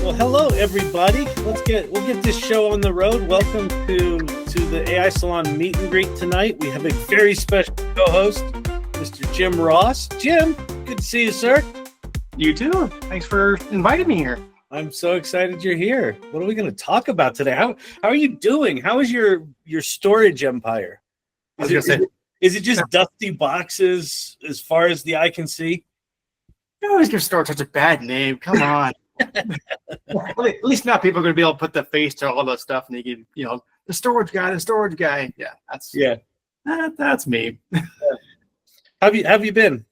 Well, hello everybody. We'll get this show on the road. Welcome to the AI Salon meet and greet tonight. We have a very special co-host, Mr. Jim Ross. Jim, good to see you, sir. You too. Thanks for inviting me here. I'm so excited you're here. What are we going to talk about today? How are you doing? How is your storage empire? Is it just dusty boxes as far as the eye can see? You always give storage such a bad name. Come on. Well, at least now people are going to be able to put the face to all that stuff, and they can, the storage guy. Yeah, that's me. How have you been?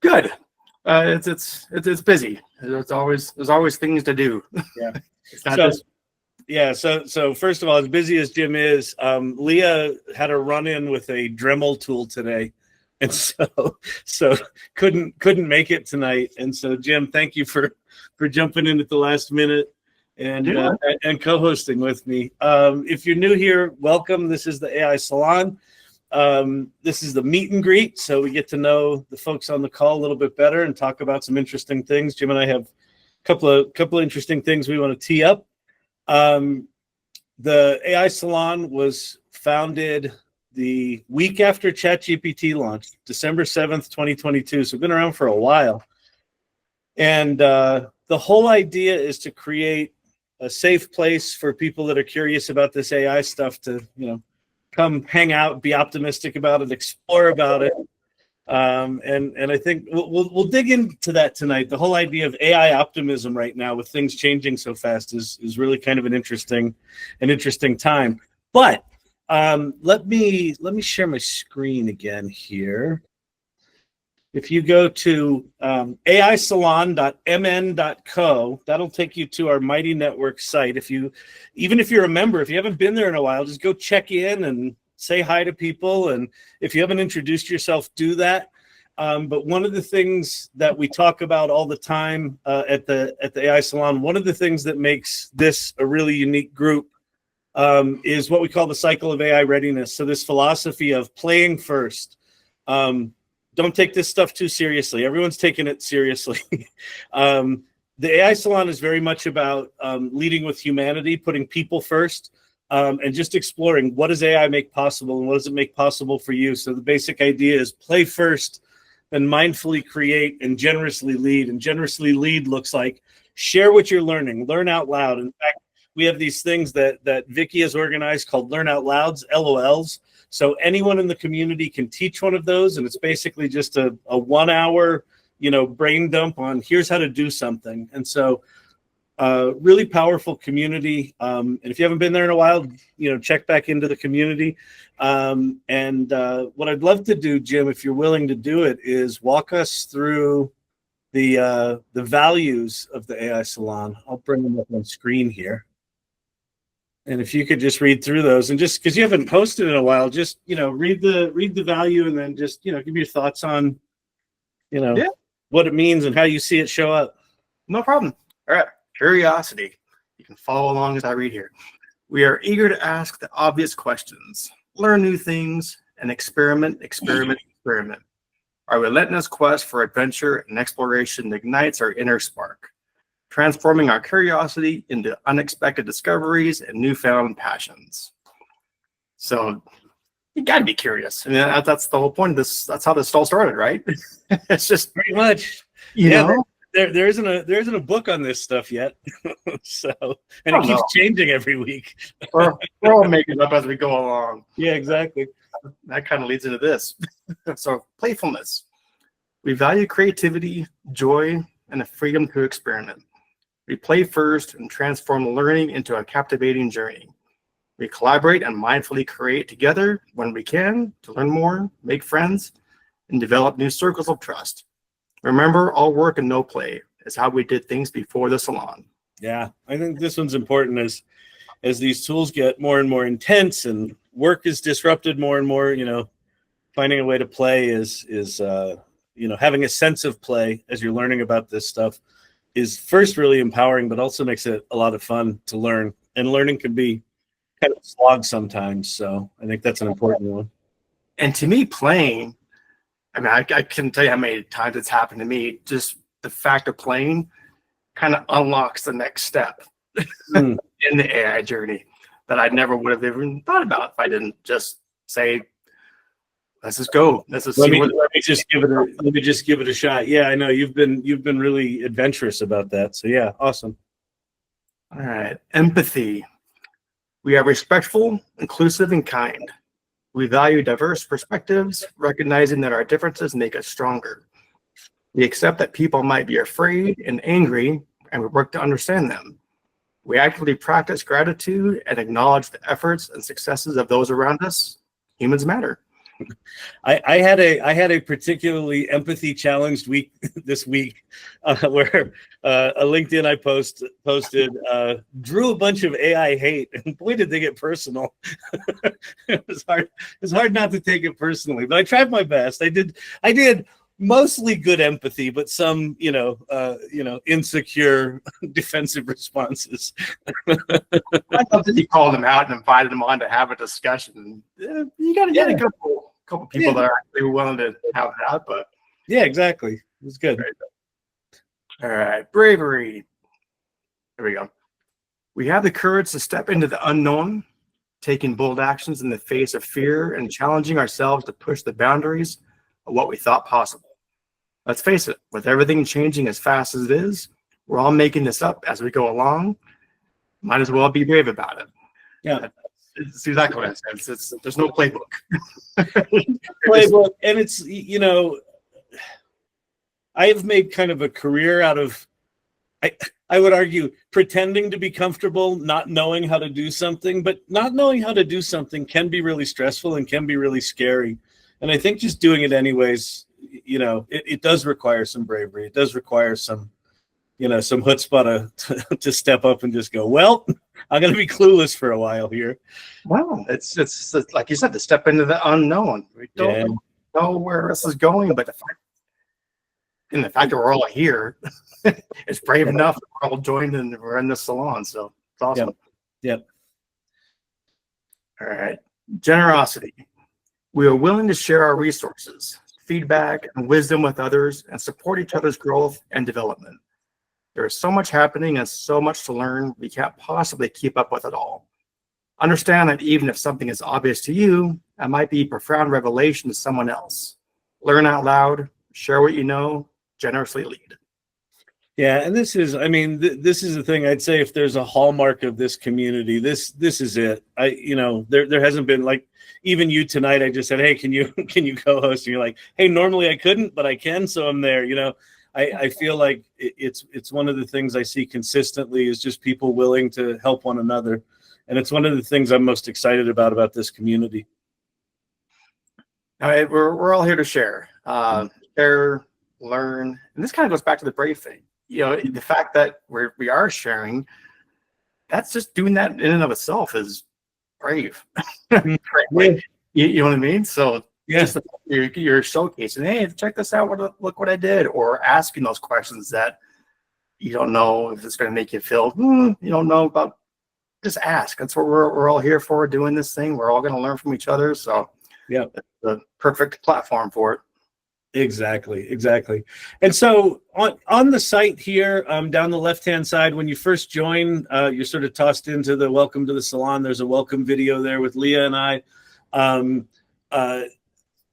Good. It's busy. There's always things to do. Yeah. It's not So first of all, as busy as Jim is, Leah had a run-in with a Dremel tool today, and so couldn't make it tonight. And so, Jim, thank you for jumping in at the last minute and co-hosting with me. If you're new here, welcome. This is the AI Salon. This is the meet and greet, so we get to know the folks on the call a little bit better and talk about some interesting things. Jim and I have a couple of interesting things we want to tee up. The AI Salon was founded the week after ChatGPT launched, December 7th, 2022. So we've been around for a while. And the whole idea is to create a safe place for people that are curious about this AI stuff to, come hang out, be optimistic about it, explore about it. And I think we'll dig into that tonight. The whole idea of AI optimism right now with things changing so fast is really kind of an interesting time. But let me share my screen again here. If you go to aisalon.mn.co, that'll take you to our Mighty Network site. Even if you're a member, if you haven't been there in a while, just go check in and say hi to people. And if you haven't introduced yourself, do that. But one of the things that we talk about all the time at the AI Salon, one of the things that makes this a really unique group is what we call the cycle of AI readiness. So this philosophy of playing first. Don't take this stuff too seriously. Everyone's taking it seriously. The AI Salon is very much about leading with humanity, putting people first, and just exploring what does AI make possible and what does it make possible for you. So the basic idea is play first, then mindfully create and generously lead. And generously lead looks like share what you're learning, learn out loud. In fact, we have these things that Vicky has organized called Learn Out Louds, LOLs. So anyone in the community can teach one of those, and it's basically just a 1 hour, brain dump on here's how to do something. And so really powerful community. And if you haven't been there in a while, check back into the community. And what I'd love to do, Jim, if you're willing to do it, is walk us through the values of the AI Salon. I'll bring them up on screen here. And if you could just read through those, and just because you haven't posted in a while, just read the value, and then just give me your thoughts on what it means and how you see it show up. No problem. All right. Curiosity. You can follow along as I read here. We are eager to ask the obvious questions, learn new things, and experiment. Our relentless quest for adventure and exploration ignites our inner spark, transforming our curiosity into unexpected discoveries and newfound passions. So you got to be curious. I mean, that's the whole point of this. That's how this all started, right? It's just pretty much, there isn't a book on this stuff yet. So, and it keeps changing every week. We're all making it up as we go along. Yeah, exactly. That kind of leads into this. So playfulness. We value creativity, joy, and the freedom to experiment. We play first and transform learning into a captivating journey. We collaborate and mindfully create together when we can to learn more, make friends, and develop new circles of trust. Remember, all work and no play is how we did things before the salon. Yeah, I think this one's important as these tools get more and more intense and work is disrupted more and more. Finding a way to play is having a sense of play as you're learning about this stuff is first really empowering, but also makes it a lot of fun to learn. And learning can be kind of a slog sometimes. So I think that's an important one. And to me, playing, I mean, I couldn't tell you how many times it's happened to me. Just the fact of playing kind of unlocks the next step Mm. in the AI journey that I never would have even thought about if I didn't just say, let's just go. Let's just Let see me what. let me just give it a let me just give it a shot. Yeah, I know you've been really adventurous about that. So yeah, awesome. All right. Empathy. We are respectful, inclusive, and kind. We value diverse perspectives, recognizing that our differences make us stronger. We accept that people might be afraid and angry, and we work to understand them. We actively practice gratitude and acknowledge the efforts and successes of those around us. Humans matter. I had a particularly empathy challenged week this week, where a LinkedIn I posted drew a bunch of AI hate, and boy did they get personal. It's hard not to take it personally, but I tried my best. I did mostly good empathy, but some insecure defensive responses. I love that you called them out and invited them on to have a discussion. You got to get a couple people that are actually willing to have that. But yeah, exactly. It was good. Right. All right, bravery. There we go. We have the courage to step into the unknown, taking bold actions in the face of fear and challenging ourselves to push the boundaries of what we thought possible. Let's face it, with everything changing as fast as it is, we're all making this up as we go along. Might as well be brave about it. Yeah. It's exactly what I said. There's no playbook. Playbook, and it's, I have made kind of a career out of, I would argue, pretending to be comfortable, not knowing how to do something, but not knowing how to do something can be really stressful and can be really scary. And I think just doing it anyways, it does require some bravery. It does require some chutzpah to step up and just go, well, I'm going to be clueless for a while here. Well, it's like you said, to step into the unknown. We don't know where this is going, but the fact that we're all here, it's brave enough. We're all joined and we're in the salon, so it's awesome. Yep. All right. Generosity. We are willing to share our resources, feedback, and wisdom with others and support each other's growth and development. There is so much happening and so much to learn, we can't possibly keep up with it all. Understand that even if something is obvious to you, it might be profound revelation to someone else. Learn out loud, share what you know, generously lead. Yeah, and this is the thing I'd say, if there's a hallmark of this community, this is it. There hasn't been, like, even you tonight, I just said, hey, can you co-host? And you're like, hey, normally I couldn't, but I can, so I'm there. I feel like it's one of the things I see consistently is just people willing to help one another. And it's one of the things I'm most excited about this community. All right, we're all here to share, share, learn, and this kind of goes back to the brave thing. The fact that we are sharing, that's just doing that in and of itself is brave. Frankly, you know what I mean? So just you're showcasing, hey, check this out. Look what I did, or asking those questions that you don't know if it's going to make you feel you don't know about. Just ask. That's what we're all here for, doing this thing. We're all going to learn from each other. So yeah, it's the perfect platform for it. Exactly. And so on the site here, down the left-hand side, when you first join, you're sort of tossed into the welcome to the salon. There's a welcome video there with Leah and I.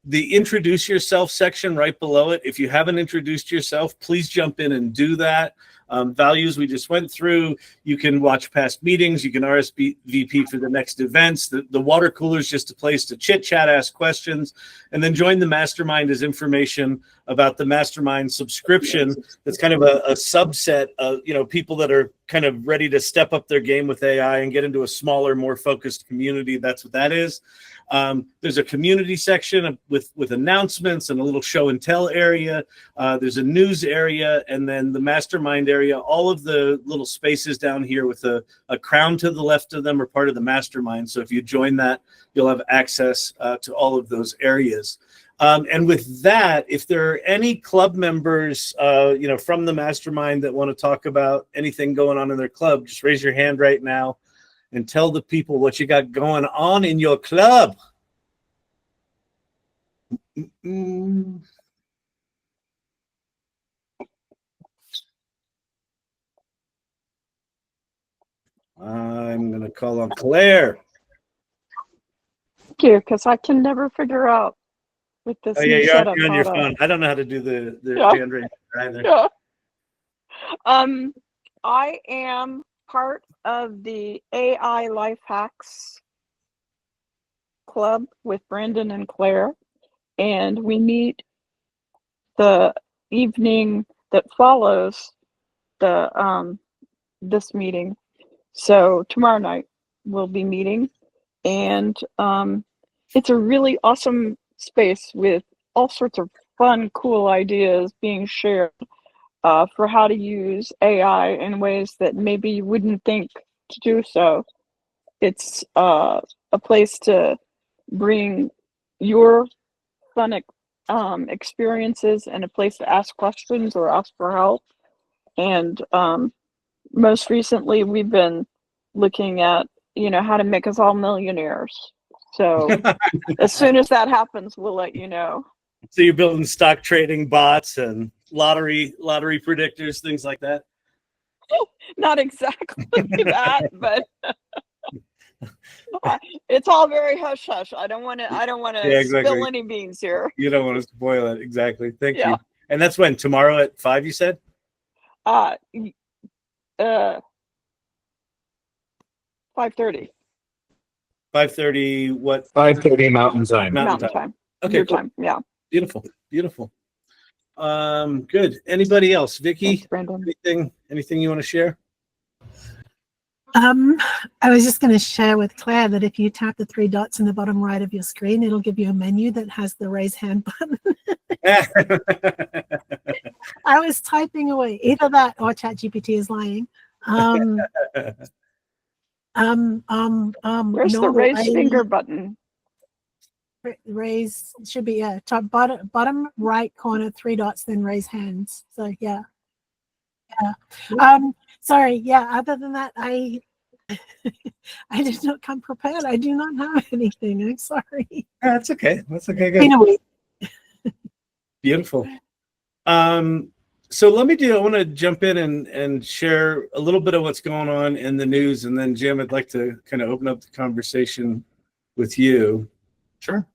The introduce yourself section right below it. If you haven't introduced yourself, please jump in and do that. Values we just went through. You can watch past meetings. You can RSVP for the next events. The water cooler is just a place to chit chat, ask questions, and then join the mastermind as information about the mastermind subscription. That's kind of a subset of people that are kind of ready to step up their game with AI and get into a smaller, more focused community. That's what that is. There's a community section with announcements and a little show and tell area. There's a news area, and then the mastermind area. All of the little spaces down here with a crown to the left of them are part of the mastermind. So if you join that, you'll have access to all of those areas. And with that, if there are any club members, from the mastermind that want to talk about anything going on in their club, just raise your hand right now and tell the people what you got going on in your club. call on Claire. Thank you, because I can never figure out with this Oh yeah, new you're setup. on your how to- phone. I don't know how to do the Yeah. hand raise either. Yeah. I am part of the AI Life Hacks Club with Brandon and Claire, and we meet the evening that follows the this meeting. So tomorrow night we'll be meeting, and it's a really awesome space with all sorts of fun, cool ideas being shared for how to use AI in ways that maybe you wouldn't think to do so. It's a place to bring your fun experiences and a place to ask questions or ask for help. And most recently, we've been looking at, how to make us all millionaires. So as soon as that happens, we'll let you know. So you're building stock trading bots and lottery predictors, things like that. Not exactly that, but it's all very hush hush. I don't want to Yeah, exactly. spill any beans here. You don't want to spoil it. Exactly. Thank Yeah. you. And that's when? Tomorrow at 5, you said? 5:30 5:30, what? 5:30 Mountain Time. Mountain time. Okay, Your cool. time. Yeah. Beautiful. Good. Anybody else? Vicky, Thanks, Brandon. anything you want to share? I was just going to share with Claire that if you tap the 3 dots in the bottom right of your screen, it'll give you a menu that has the raise hand button. I was typing away. Either that or ChatGPT is lying. Where's the raise finger button? Raise should be top bottom right corner, 3 dots, then raise hands. So yeah. Sorry. Yeah. Other than that, I did not come prepared. I do not have anything. I'm sorry. That's okay. Good. Anyway. Beautiful. So I want to jump in and share a little bit of what's going on in the news, and then Jim, I'd like to kind of open up the conversation with you. Sure.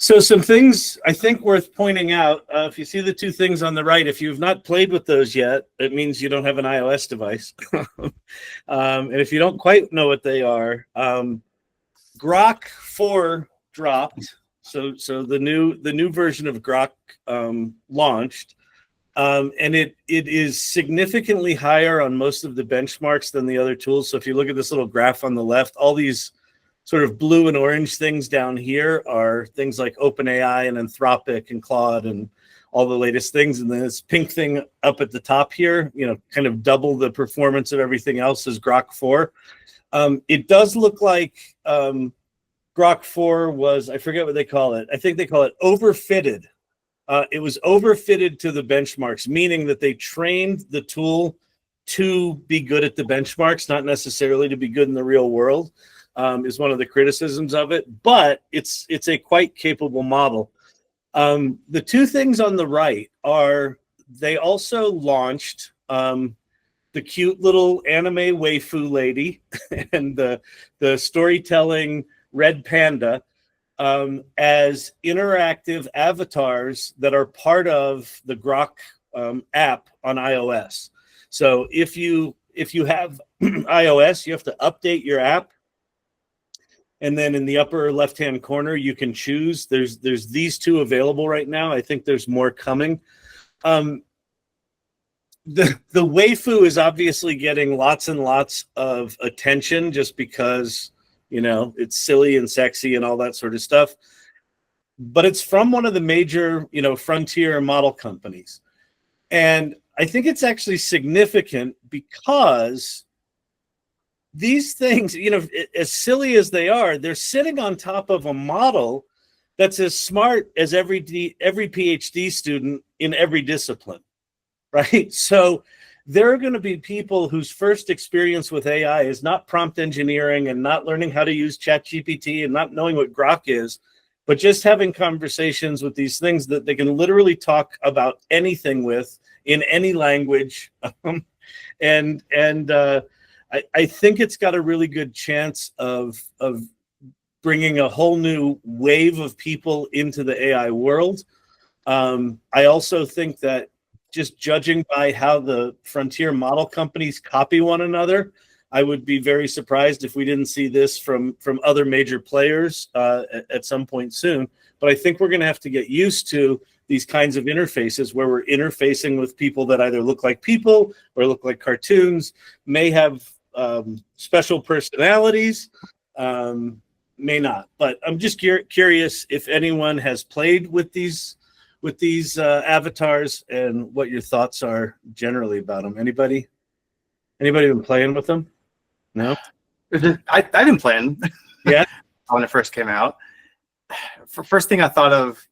So some things I think worth pointing out. If you see the 2 things on the right, if you've not played with those yet, it means you don't have an iOS device. And if you don't quite know what they are, Grok 4 dropped. So the new version of Grok launched, and it is significantly higher on most of the benchmarks than the other tools. So if you look at this little graph on the left, all these sort of blue and orange things down here are things like OpenAI and Anthropic and Claude and all the latest things. And then this pink thing up at the top here, kind of double the performance of everything else is Grok 4. It does look like Grok 4 was, I forget what they call it. I think they call it overfitted. It was overfitted to the benchmarks, meaning that they trained the tool to be good at the benchmarks, not necessarily to be good in the real world, is one of the criticisms of it. But it's a quite capable model. The 2 things on the right are they also launched the cute little anime waifu lady and the storytelling red panda as interactive avatars that are part of the Grok app on iOS. So if you have iOS, you have to update your app, and then in the upper left-hand corner you can choose. There's these 2 available right now. I think there's more coming. The waifu is obviously getting lots and lots of attention just because it's silly and sexy and all that sort of stuff. But it's from one of the major, frontier model companies. And I think it's actually significant because these things, as silly as they are, they're sitting on top of a model that's as smart as every PhD student in every discipline, right? So there are going to be people whose first experience with AI is not prompt engineering and not learning how to use ChatGPT and not knowing what Grok is, but just having conversations with these things that they can literally talk about anything with in any language and I think it's got a really good chance of bringing a whole new wave of people into the AI world. I also think that just judging by how the frontier model companies copy one another, I would be very surprised if we didn't see this from other major players at some point soon. But I think we're going to have to get used to these kinds of interfaces where we're interfacing with people that either look like people or look like cartoons, may have special personalities, may not. But I'm just curious if anyone has played with these avatars and what your thoughts are generally about them. Anybody been playing with them? No? I've been playing. Yeah. When it first came out. First thing I thought of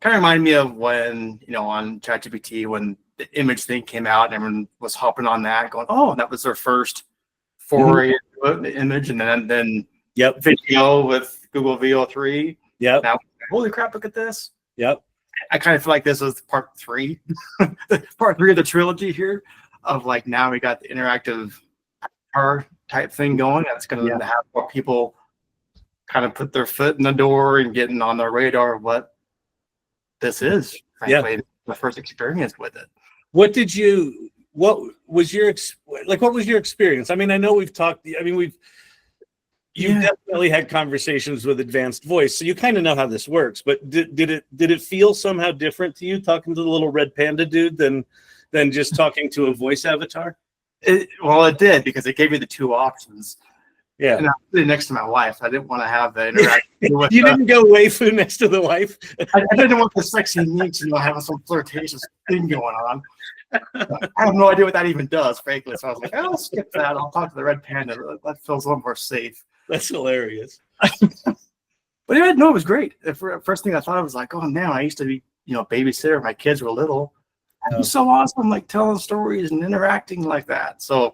kind of reminded me of when, on ChatGPT, when the image thing came out and everyone was hopping on that, going, oh, that was their first foray into the image. And then Yep. video with Google VO3. Yep. Now, holy crap, look at this. Yep. I kind of feel like this was part 3, part 3 of the trilogy here of like, now we got the interactive car type thing going. That's going to have more people kind of put their foot in the door and getting on their radar of what this is. Frankly, the first experience with it. What was your experience? I mean, I know we've talked, you've definitely had conversations with advanced voice, so you kind of know how this works. But did it feel somehow different to you talking to the little red panda dude than just talking to a voice avatar? It did, because it gave me the 2 options. Yeah, and I was sitting next to my wife. I didn't want to have the interaction. With you didn't go waifu next to the wife. I didn't want the sexy meat, having some flirtatious thing going on. I have no idea what that even does, frankly. So I was like, I'll skip that. I'll talk to the red panda. That feels a little more safe. That's hilarious. But anyway, no, it was great. The first thing I thought, I was like, oh man, I used to be, babysitter when my kids were little. It was so awesome, like telling stories and interacting like that. So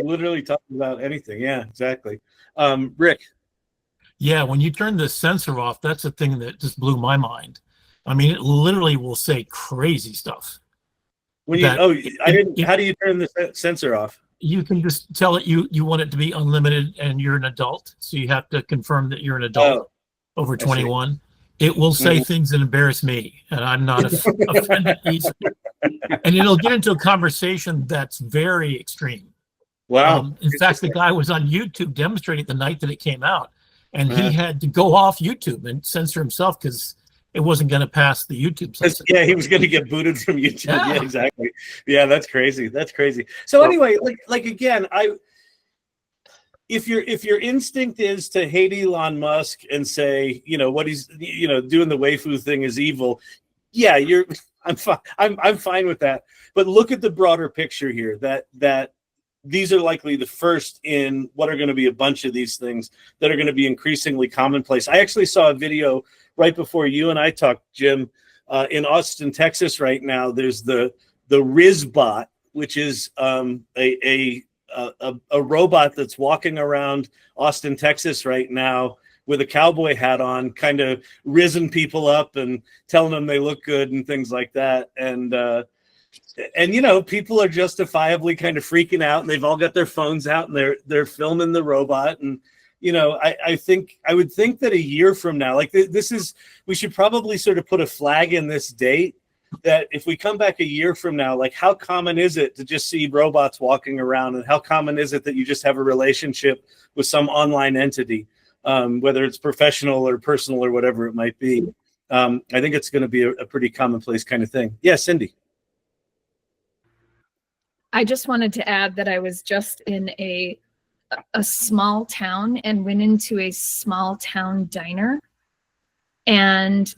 literally talking about anything. Yeah, exactly. Rick. Yeah, when you turn the sensor off, that's the thing that just blew my mind. I mean, it literally will say crazy stuff. How do you turn the sensor off? You can just tell it you want it to be unlimited and you're an adult. So you have to confirm that you're an adult over 21. It will say things that embarrass me, and I'm not offended easily. And it'll get into a conversation that's very extreme. Wow. In fact, the guy was on YouTube demonstrating the night that it came out, and he had to go off YouTube and censor himself because it wasn't going to pass the YouTube censor. Yeah, he was going to get booted from YouTube. Yeah, exactly. Yeah, that's crazy. So anyway, like again, if your instinct is to hate Elon Musk and say, what he's doing the waifu thing is evil, yeah, I'm fine with that. But look at the broader picture here, that these are likely the first in what are going to be a bunch of these things that are going to be increasingly commonplace. I actually saw a video right before you and I talked, Jim, in Austin, Texas right now. There's the RizBot, which is a robot that's walking around Austin, Texas right now with a cowboy hat on, kind of rizzing people up and telling them they look good and things like that. And people are justifiably kind of freaking out, and they've all got their phones out and they're filming the robot. And I would think that a year from now, like we should probably sort of put a flag in this date, that if we come back a year from now, like how common is it to just see robots walking around, and how common is it that you just have a relationship with some online entity, whether it's professional or personal or whatever it might be. I think it's going to be a pretty commonplace kind of thing. Yeah, Cindy. I just wanted to add that I was just in a small town and went into a small town diner, and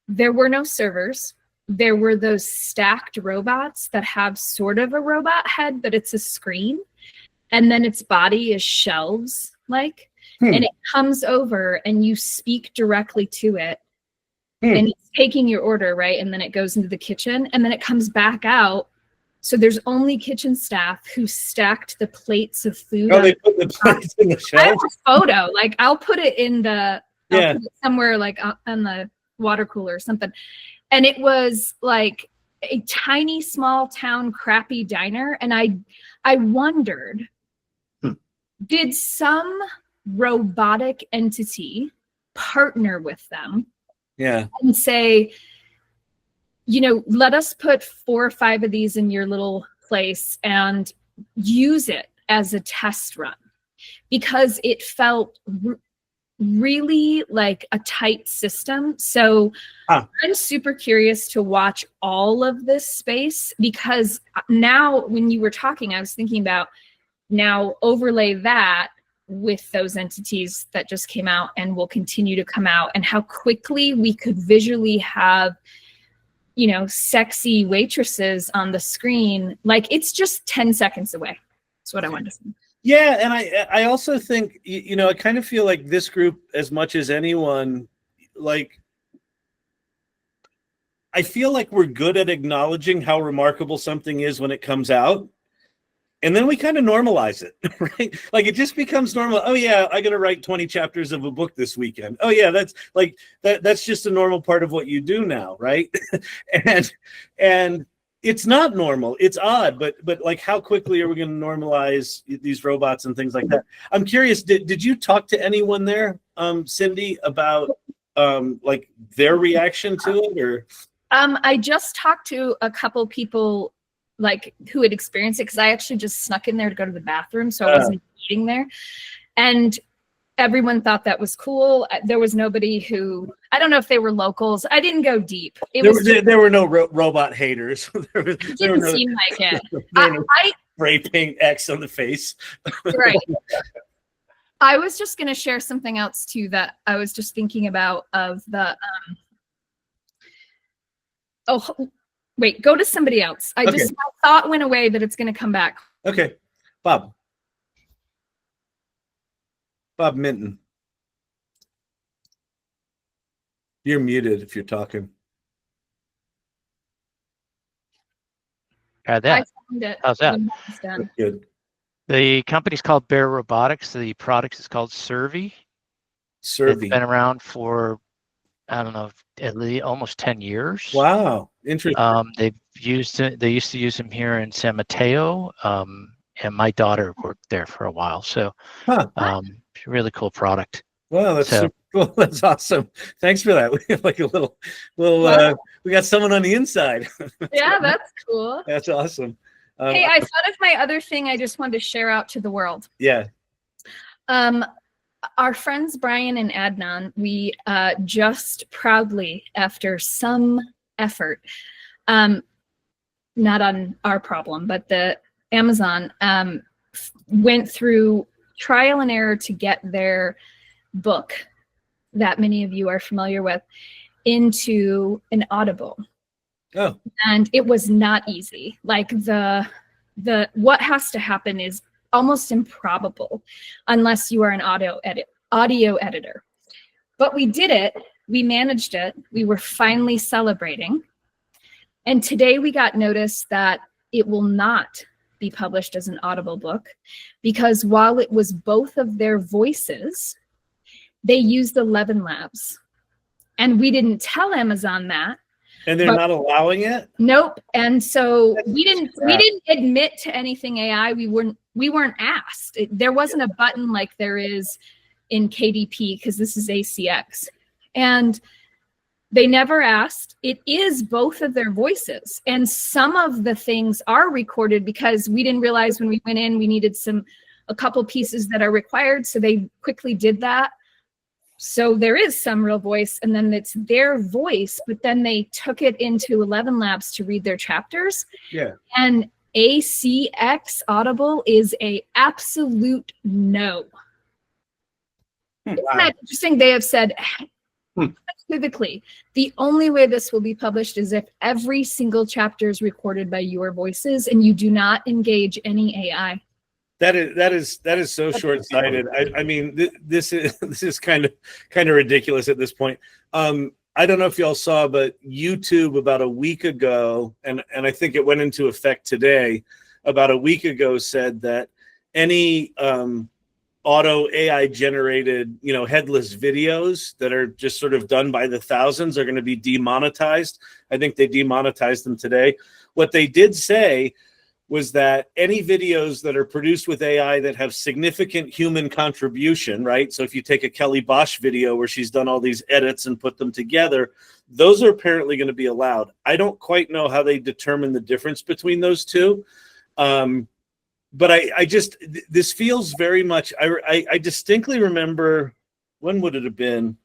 there were no servers. There were those stacked robots that have sort of a robot head, but it's a screen, and then its body is shelves and it comes over and you speak directly to it. And it's taking your order, right? And then it goes into the kitchen, and then it comes back out. So there's only kitchen staff who stacked the plates of food. Oh, they put the plates in the shelf? I have a photo. I'll put it in I'll put it somewhere on the water cooler or something. And it was a tiny small town crappy diner, and I wondered, did some robotic entity partner with them and say, let us put 4 or 5 of these in your little place and use it as a test run, because it felt really like a tight system. So I'm super curious to watch all of this space, because now when you were talking, I was thinking about, now overlay that with those entities that just came out and will continue to come out, and how quickly we could visually have, sexy waitresses on the screen. Like, it's just 10 seconds away. That's what I wanted to say. Yeah, and I also think, I kind of feel like this group, as much as anyone, like, I feel like we're good at acknowledging how remarkable something is when it comes out. And then we kind of normalize it, right? Like, it just becomes normal. Oh yeah, I got to write 20 chapters of a book this weekend. Oh yeah, that's like that's just a normal part of what you do now, right? and it's not normal. It's odd, but like, how quickly are we going to normalize these robots and things like that? I'm curious. Did you talk to anyone there, Cindy, about like their reaction to it, or? I just talked to a couple people like who had experienced it, because I actually just snuck in there to go to the bathroom, so I wasn't eating there, and everyone thought that was cool. There was nobody who, I don't know if they were locals. I didn't go deep. There were no robot haters. It didn't seem like it. I spray paint X on the face. Right. I was just going to share something else too that I was just thinking about, of the wait, go to somebody else. My thought went away, but it's going to come back. Okay. Bob Minton. You're muted if you're talking. Had that. How's that? Good. The company's called Bear Robotics. The product is called Servi. It's been around for, I don't know, at least almost 10 years. Wow, interesting. They used to use them here in San Mateo, and my daughter worked there for a while. So, really cool product. Wow, that's super cool. That's awesome. Thanks for that. We have like a little. We got someone on the inside. That's cool. That's awesome. Hey, I thought of my other thing I just wanted to share out to the world. Yeah. Our friends Brian and Adnan, we just proudly, after some effort, not on our problem, but the Amazon went through trial and error to get their book that many of you are familiar with into an Audible. Oh. And it was not easy. Like the what has to happen is almost improbable unless you are an audio editor. But we did it. We managed it. We were finally celebrating. And today we got notice that it will not be published as an Audible book, because while it was both of their voices, they used 11 labs. And we didn't tell Amazon that. And they're not allowing it? Nope. And so we didn't admit to anything AI. We weren't asked. There wasn't a button like there is in KDP, because this is ACX. And they never asked. It is both of their voices. And some of the things are recorded, because we didn't realize when we went in, we needed a couple pieces that are required. So they quickly did that. So there is some real voice, and then it's their voice, but then they took it into 11 labs to read their chapters. Yeah. And ACX Audible is a absolute no. Isn't that interesting? They have said unequivocally, the only way this will be published is if every single chapter is recorded by your voices and you do not engage any AI. That is so short-sighted. I mean, this is kind of ridiculous at this point. I don't know if y'all saw, but YouTube about a week ago, and I think it went into effect today, about a week ago, said that any auto AI generated, headless videos that are just sort of done by the thousands are going to be demonetized. I think they demonetized them today. What they did say was that any videos that are produced with AI that have significant human contribution, right? So if you take a Kelly Bosch video where she's done all these edits and put them together, those are apparently going to be allowed. I don't quite know how they determine the difference between those two. But this feels very much, I distinctly remember, when would it have been?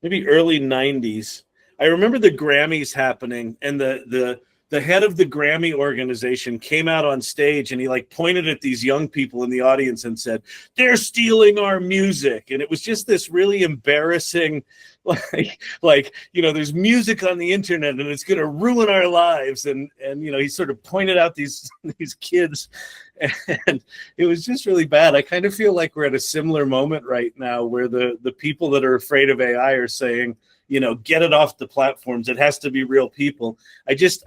Maybe early 90s. I remember the Grammys happening, and the head of the Grammy organization came out on stage, and he like pointed at these young people in the audience and said, "They're stealing our music." And it was just this really embarrassing, there's music on the internet and it's going to ruin our lives. And he sort of pointed out these kids, and it was just really bad. I kind of feel like we're at a similar moment right now where the people that are afraid of AI are saying, get it off the platforms. It has to be real people. I just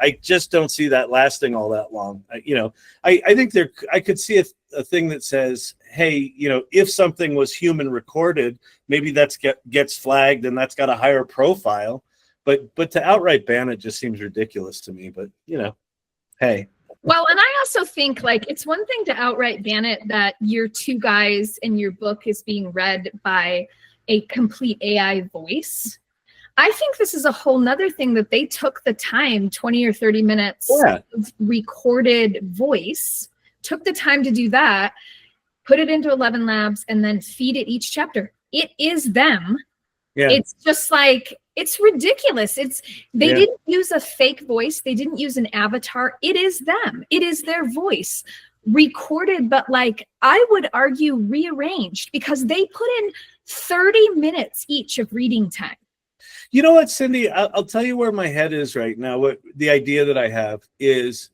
don't see that lasting all that long. I think I could see a thing that says, hey, if something was human recorded, maybe gets flagged and that's got a higher profile. But to outright ban it just seems ridiculous to me. But hey. Well, and I also think it's one thing to outright ban it, that your two guys in your book is being read by a complete AI voice. I think this is a whole nother thing, that they took the time, 20 or 30 minutes of recorded voice, took the time to do that, put it into 11 Labs, and then feed it each chapter. It is them. Yeah. It's just it's ridiculous. They didn't use a fake voice. They didn't use an avatar. It is them. It is their voice recorded, but I would argue rearranged, because they put in 30 minutes each of reading time. You know what, Cindy? I'll tell you where my head is right now. What the idea that I have is,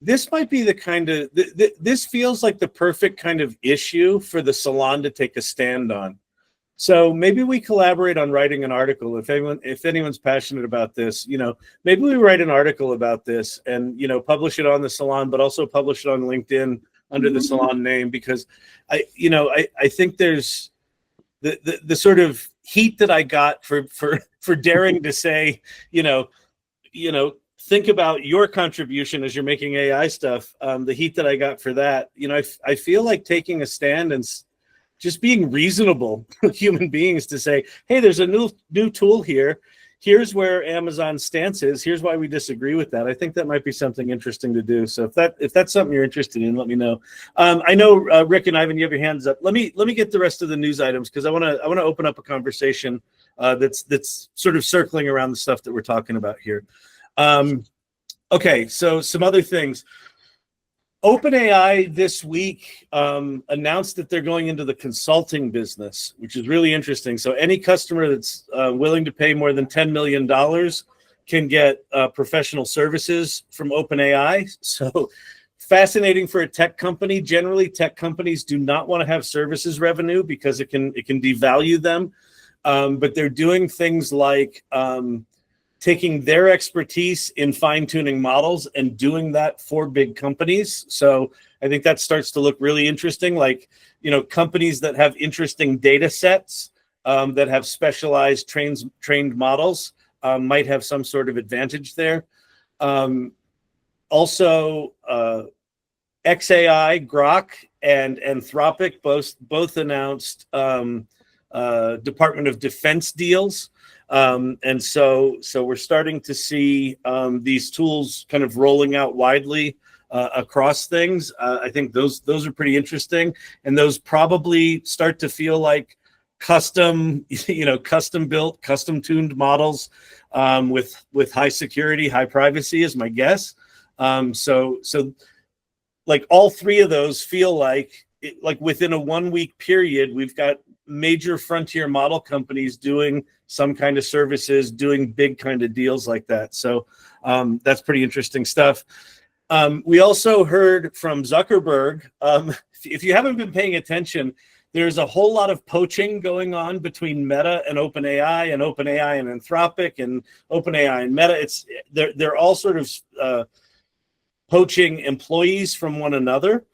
this might be the kind of this feels like the perfect kind of issue for the salon to take a stand on. So maybe we collaborate on writing an article. If anyone's passionate about this, maybe we write an article about this and publish it on the salon, but also publish it on LinkedIn under the salon name, because I think there's the sort of heat that I got for daring to say, think about your contribution as you're making AI stuff. The heat that I got for that, I feel like taking a stand and just being reasonable human beings to say, hey, there's a new tool here. Here's where Amazon's stance is. Here's why we disagree with that. I think that might be something interesting to do. So if that's something you're interested in, let me know. I know Rick and Ivan, you have your hands up. Let me get the rest of the news items, because I want to open up a conversation that's sort of circling around the stuff that we're talking about here. Okay, so some other things. OpenAI this week announced that they're going into the consulting business, which is really interesting. So any customer that's willing to pay more than $10 million can get professional services from OpenAI. So fascinating for a tech company. Generally, tech companies do not want to have services revenue because it can devalue them. But they're doing things like taking their expertise in fine-tuning models and doing that for big companies. So I think that starts to look really interesting. Companies that have interesting data sets, that have specialized trained models, might have some sort of advantage there. Also, XAI, Grok, and Anthropic both announced Department of Defense deals. And so we're starting to see these tools kind of rolling out widely across things. I think those are pretty interesting, and those probably start to feel like custom built, custom tuned models with high security, high privacy is my guess. So all three of those feel like within a 1 week period, we've got major frontier model companies doing some kind of services, doing big kind of deals like that. So that's pretty interesting stuff. We also heard from Zuckerberg. If you haven't been paying attention, there's a whole lot of poaching going on between Meta and OpenAI and Anthropic and OpenAI and Meta. They're all sort of poaching employees from one another.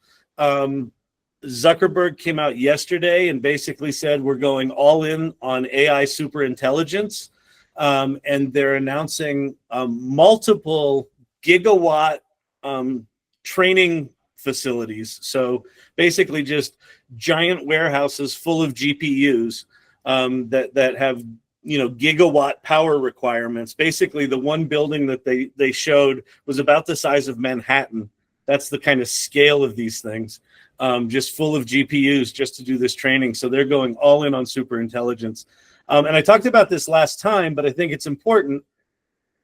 Zuckerberg came out yesterday and basically said we're going all in on AI superintelligence, and they're announcing multiple gigawatt training facilities. So basically, just giant warehouses full of GPUs that have gigawatt power requirements. Basically, the one building that they showed was about the size of Manhattan. That's the kind of scale of these things. Just full of GPUs just to do this training. So they're going all in on super intelligence. And I talked about this last time, but I think it's important.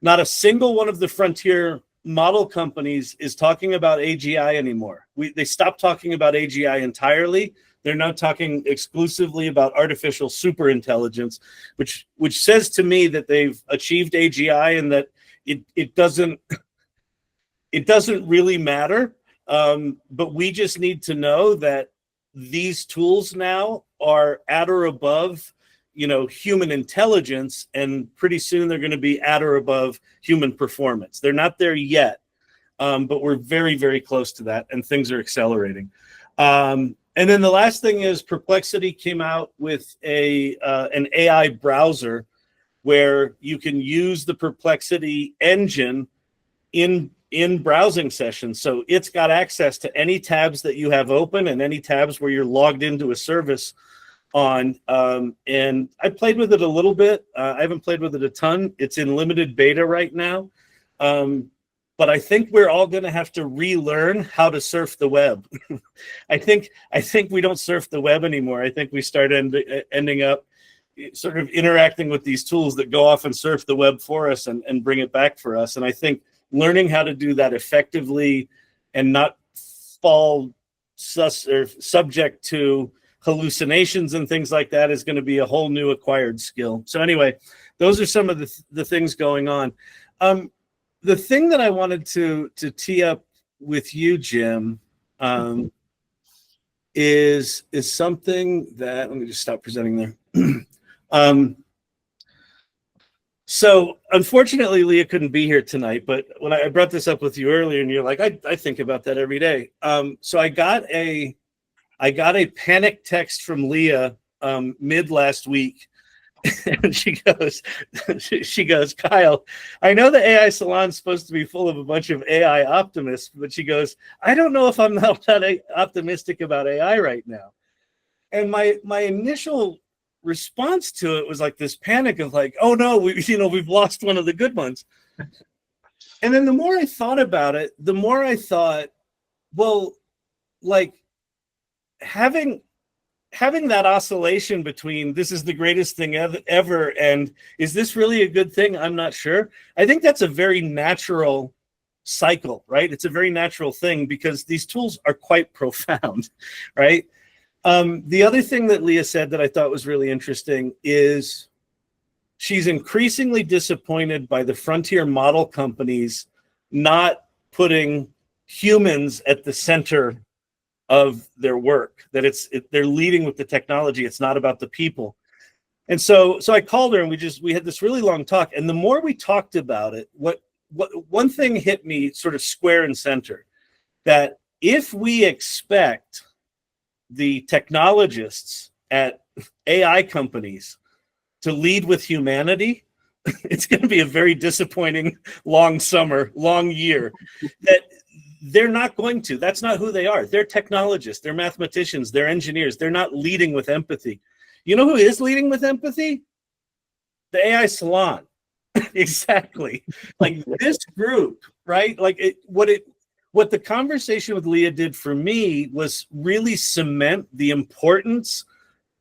Not a single one of the frontier model companies is talking about AGI anymore. They stopped talking about AGI entirely. They're now talking exclusively about artificial super intelligence, which says to me that they've achieved AGI and that it doesn't really matter. But we just need to know that these tools now are at or above, human intelligence, and pretty soon they're going to be at or above human performance. They're not there yet, but we're very, very close to that, and things are accelerating. And then the last thing is Perplexity came out with an AI browser where you can use the Perplexity engine in browsing sessions. So it's got access to any tabs that you have open and any tabs where you're logged into a service on. And I played with it a little bit. I haven't played with it a ton. It's in limited beta right now. But I think we're all going to have to relearn how to surf the web. I think we don't surf the web anymore. I think we start ending up sort of interacting with these tools that go off and surf the web for us and bring it back for us. And I think learning how to do that effectively and not fall subject to hallucinations and things like that is going to be a whole new acquired skill. So anyway, those are some of the things going on. The thing that I wanted to tee up with you, Jim, is something that, let me just stop presenting there. So unfortunately, Leah couldn't be here tonight, but when I brought this up with you earlier, and you're like, I think about that every day. So I got a panic text from Leah mid last week. And she goes, Kyle, I know the AI Salon is supposed to be full of a bunch of AI optimists, but she goes, I don't know if I'm not that optimistic about AI right now. And my initial response to it was like this panic of like, oh no, we've lost one of the good ones. And then the more I thought about it, the more I thought, well, like having that oscillation between this is the greatest thing ever and is this really a good thing? I'm not sure. I think that's a very natural cycle, right? It's a very natural thing because these tools are quite profound, right? The other thing that Leah said that I thought was really interesting is she's increasingly disappointed by the frontier model companies not putting humans at the center of their work, that they're leading with the technology. It's not about the people. And so I called her and we had this really long talk. And the more we talked about it, what one thing hit me sort of square and center, that if we expect the technologists at AI companies to lead with humanity, it's going to be a very disappointing long summer, long year. That they're not going to. That's not who they are. They're technologists. They're mathematicians. They're engineers. They're not leading with empathy. You know who is leading with empathy? The AI Salon. Exactly. Like this group, right? Like what the conversation with Leah did for me was really cement the importance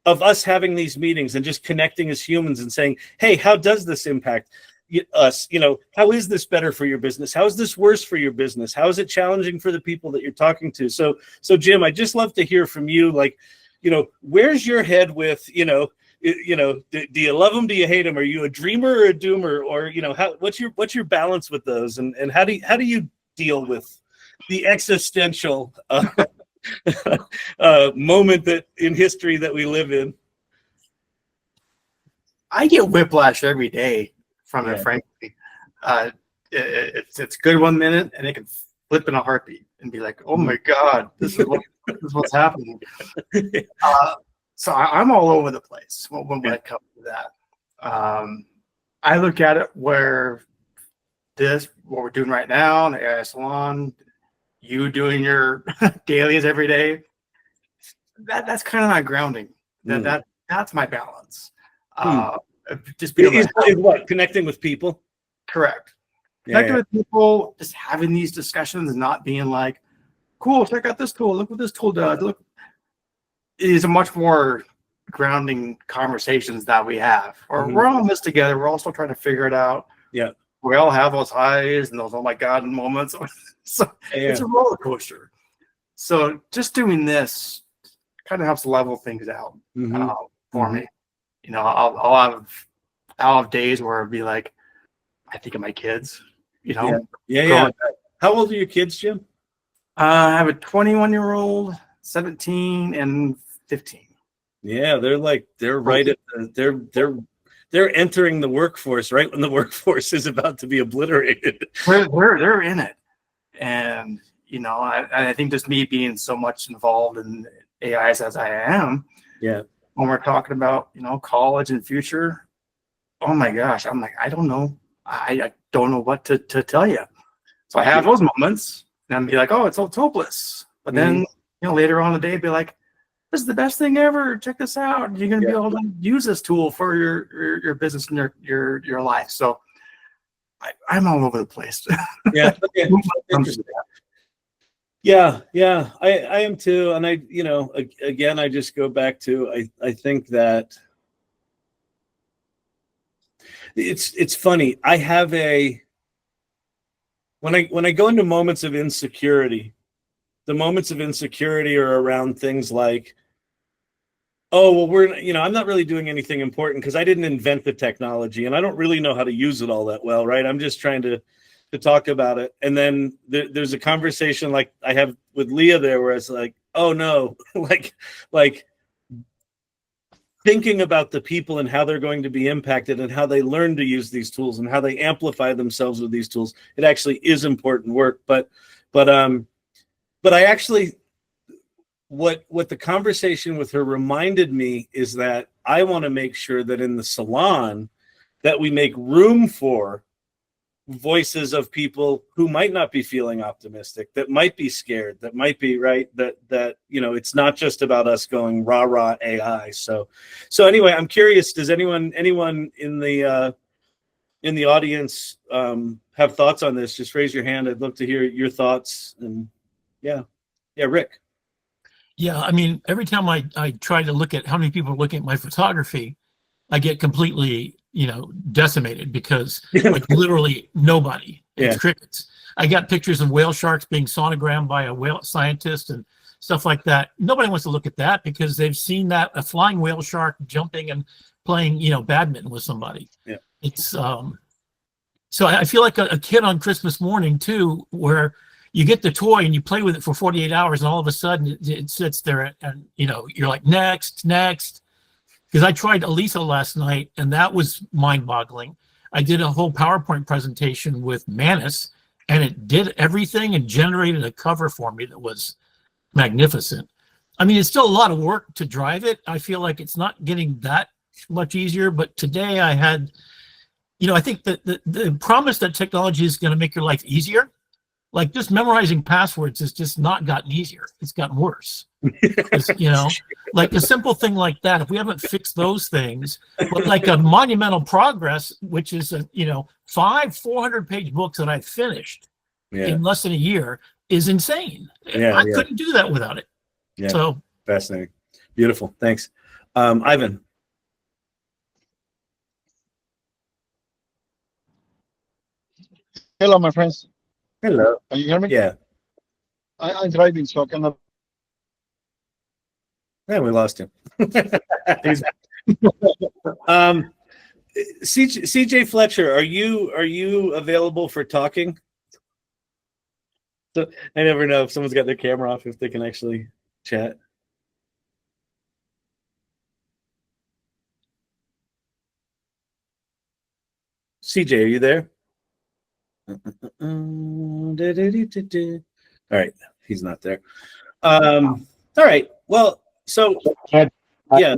of us having these meetings and just connecting as humans and saying, hey, how does this impact us? How is this better for your business? How is this worse for your business? How is it challenging for the people that you're talking to? So Jim, I'd just love to hear from you. Like, where's your head with, do you love them? Do you hate them? Are you a dreamer or a doomer? Or, what's your balance with those? And how do you deal with the existential moment that in history that we live in? I get whiplash every day from it, frankly. It's good 1 minute and it can flip in a heartbeat. and be like, oh my God, this is what's happening. So I'm all over the place when it comes to that. I look at it where what we're doing right now in the AI Salon, you doing your dailies every day, that's kind of my grounding. That's my balance. Just be is what, connecting with people? Correct. Connecting with people, just having these discussions and not being like, cool, check out this tool. Look what this tool does. Look, it is a much more grounding conversations that we have. Or we're all in this together. We're all still trying to figure it out. Yeah. We all have those highs and those oh my God moments. So it's a roller coaster. So just doing this kind of helps level things out for me. You know, I'll have days where it'll be like, I think of my kids, you know. Yeah. How old are your kids, Jim? I have a 21-year-old, 17, and 15. Yeah, they're right at they're entering the workforce right when the workforce is about to be obliterated. They're in it, and you know, I think just me being so much involved in AIs as I am. Yeah. When we're talking about, you know, college and future, oh my gosh, I'm like, I don't know. I don't know what to tell you. So I have those moments and I'd be like, oh, it's hopeless. But then, you know, later on in the day, be like, this is the best thing ever. Check this out. You're going to be able to use this tool for your business and your life. So I'm all over the place. Yeah. Yeah. I am too. And I, you know, again, I just go back to, I think that it's funny. I have when I go into moments of insecurity, the moments of insecurity are around things like, oh, well, I'm not really doing anything important because I didn't invent the technology and I don't really know how to use it all that well, right? I'm just trying to talk about it. And then there's a conversation like I have with Leah there where it's like, oh no, like thinking about the people and how they're going to be impacted and how they learn to use these tools and how they amplify themselves with these tools. It actually is important work. But I actually, what the conversation with her reminded me is that I want to make sure that in the salon that we make room for voices of people who might not be feeling optimistic, that might be scared, that might be right, that you know, it's not just about us going rah AI. So anyway, I'm curious, does anyone in the audience have thoughts on this? Just raise your hand. I'd love to hear your thoughts. And yeah, Rick. Yeah, I mean, every time I try to look at how many people are looking at my photography, I get completely, you know, decimated because like literally nobody. It's crickets. I got pictures of whale sharks being sonogrammed by a whale scientist and stuff like that. Nobody wants to look at that because they've seen that a flying whale shark jumping and playing, you know, badminton with somebody. Yeah. It's so I feel like a kid on Christmas morning too, where you get the toy and you play with it for 48 hours and all of a sudden it sits there and you know, you're like, next. Because I tried Elisa last night and that was mind-boggling. I did a whole PowerPoint presentation with Manus and it did everything and generated a cover for me that was magnificent. I mean, it's still a lot of work to drive it. I feel like it's not getting that much easier, but today I had, you know, I think that the promise that technology is going to make your life easier, like just memorizing passwords has just not gotten easier. It's gotten worse. You know, like a simple thing like that, if we haven't fixed those things, but like a monumental progress, which is, you know, 400-page books that I finished in less than a year is insane. I couldn't do that without it. Yeah. So fascinating. Beautiful. Thanks. Ivan. Hello, my friends. Hello. Can you hear me? Yeah. I'm driving, so I cannot. Yeah, we lost him. CJ Fletcher, are you available for talking? So I never know if someone's got their camera off if they can actually chat. CJ, are you there? All right. he's not there. All right. Well, so yeah,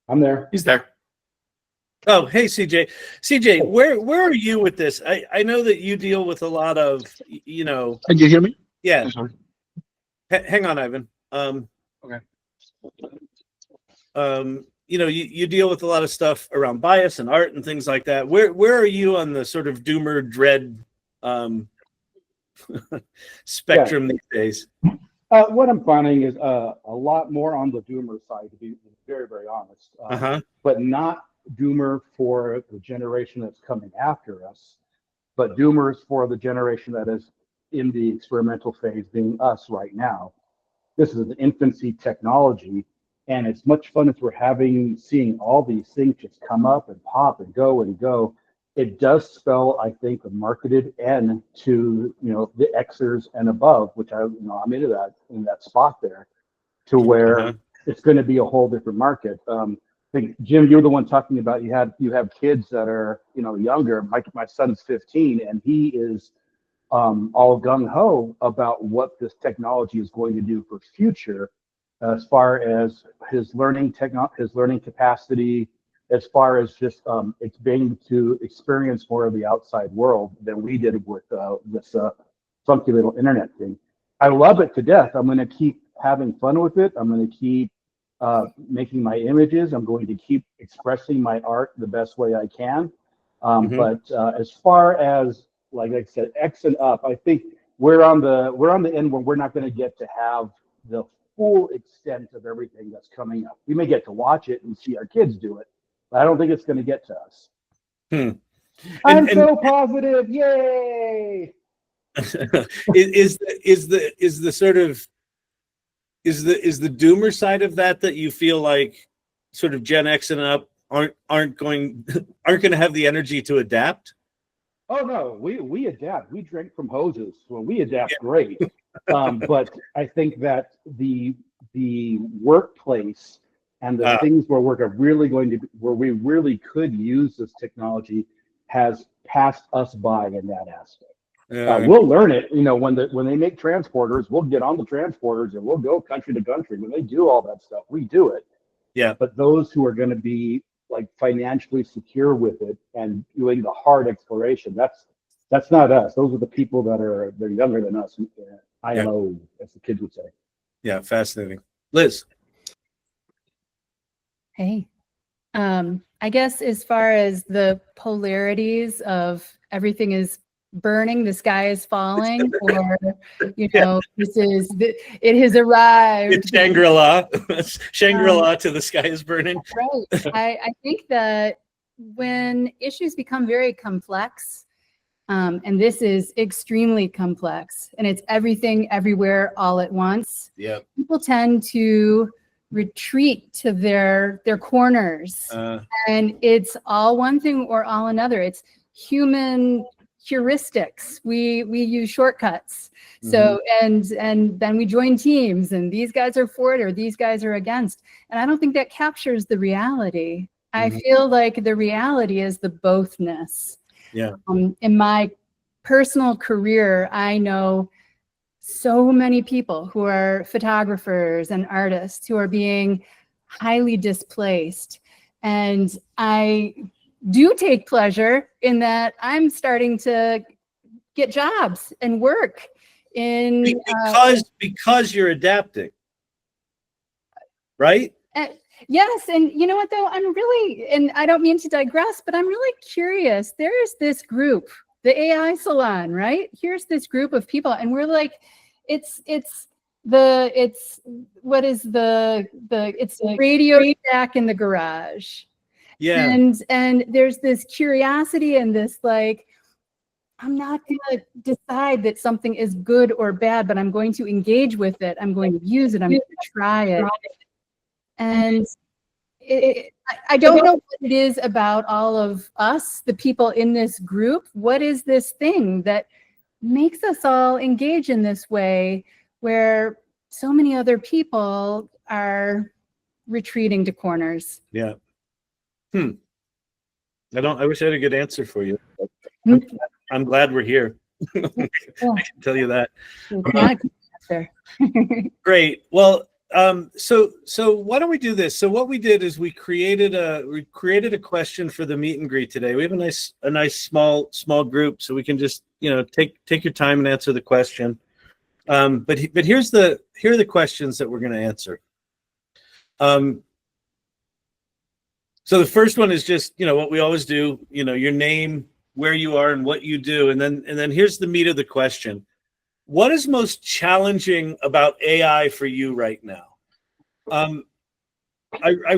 I'm there. He's there. oh, hey, CJ. CJ, where are you with this? I know that you deal with a lot of, you know. Can you hear me? Yeah. I'm sorry. Hang on, Ivan. Okay. You know, you deal with a lot of stuff around bias and art and things like that. Where are you on the sort of doomer dread spectrum these days? What I'm finding is a lot more on the doomer side, to be very, very honest. But not doomer for the generation that's coming after us, but doomers for the generation that is in the experimental phase, being us right now. This is an infancy technology, and it's much fun as we're seeing all these things just come up and pop and go and go. It does spell, I think, a marketed end to, you know, the Xers and above, which I'm into that, in that spot there, to where it's going to be a whole different market. I think, Jim, you're the one talking about you have kids that are, you know, younger. My son's 15, and he is all gung ho about what this technology is going to do for future, as far as his learning capacity, as far as just it's being to experience more of the outside world than we did with this funky little internet thing. I love it to death. I'm going to keep having fun with it. I'm going to keep making my images. I'm going to keep expressing my art the best way I can. But as far as, like I said, X and up, I think we're on the end where we're not going to get to have the full extent of everything that's coming up. We may get to watch it and see our kids do it, but I don't think it's going to get to us. I'm so positive! Yay! is the sort of is the doomer side of that you feel like sort of Gen X and up aren't going to have the energy to adapt? Oh no, we adapt. We drink from hoses. Well, we adapt great. But I think that the workplace and the things where we really could use this technology has passed us by in that aspect. We'll learn it, you know, when they make transporters, we'll get on the transporters and we'll go country to country. When they do all that stuff, we do it. Yeah. But those who are going to be like financially secure with it and doing the hard exploration, that's not us. Those are the people they're younger than us. IMO, as the kids would say. Yeah, fascinating. Liz. Hey. I guess as far as the polarities of everything is burning, the sky is falling, or, you know, it has arrived. It's Shangri-La. Shangri-La to the sky is burning. Right. I think that when issues become very complex, and this is extremely complex, and it's everything everywhere all at once, people tend to retreat to their corners, and it's all one thing or all another. It's human heuristics. We use shortcuts. So and then we join teams, and these guys are for it or these guys are against. And I don't think that captures the reality. I feel like the reality is the bothness. Yeah. In my personal career, I know so many people who are photographers and artists who are being highly displaced. And I do take pleasure in that I'm starting to get jobs and work in because you're adapting, right? Yes, and you know what though, I'm really, and I don't mean to digress, but I'm really curious. There's this group, the AI Salon, right? Here's this group of people, and we're like, it's the radio shack in the garage. Yeah. And there's this curiosity and this like, I'm not going to decide that something is good or bad, but I'm going to engage with it. I'm going to use it. I'm going to try it. And I don't know what it is about all of us, the people in this group. What is this thing that makes us all engage in this way where so many other people are retreating to corners? Yeah. I wish I had a good answer for you. I'm glad we're here. Yeah. I can tell you that. It's not a good answer. Great. Well, so why don't we do this? So what we did is we created a question for the meet and greet today. We have a nice small group, so we can just take your time and answer the question. But here are the questions that we're going to answer. So the first one is just what we always do. Your name, where you are, and what you do, and then here's the meat of the question. What is most challenging about AI for you right now? I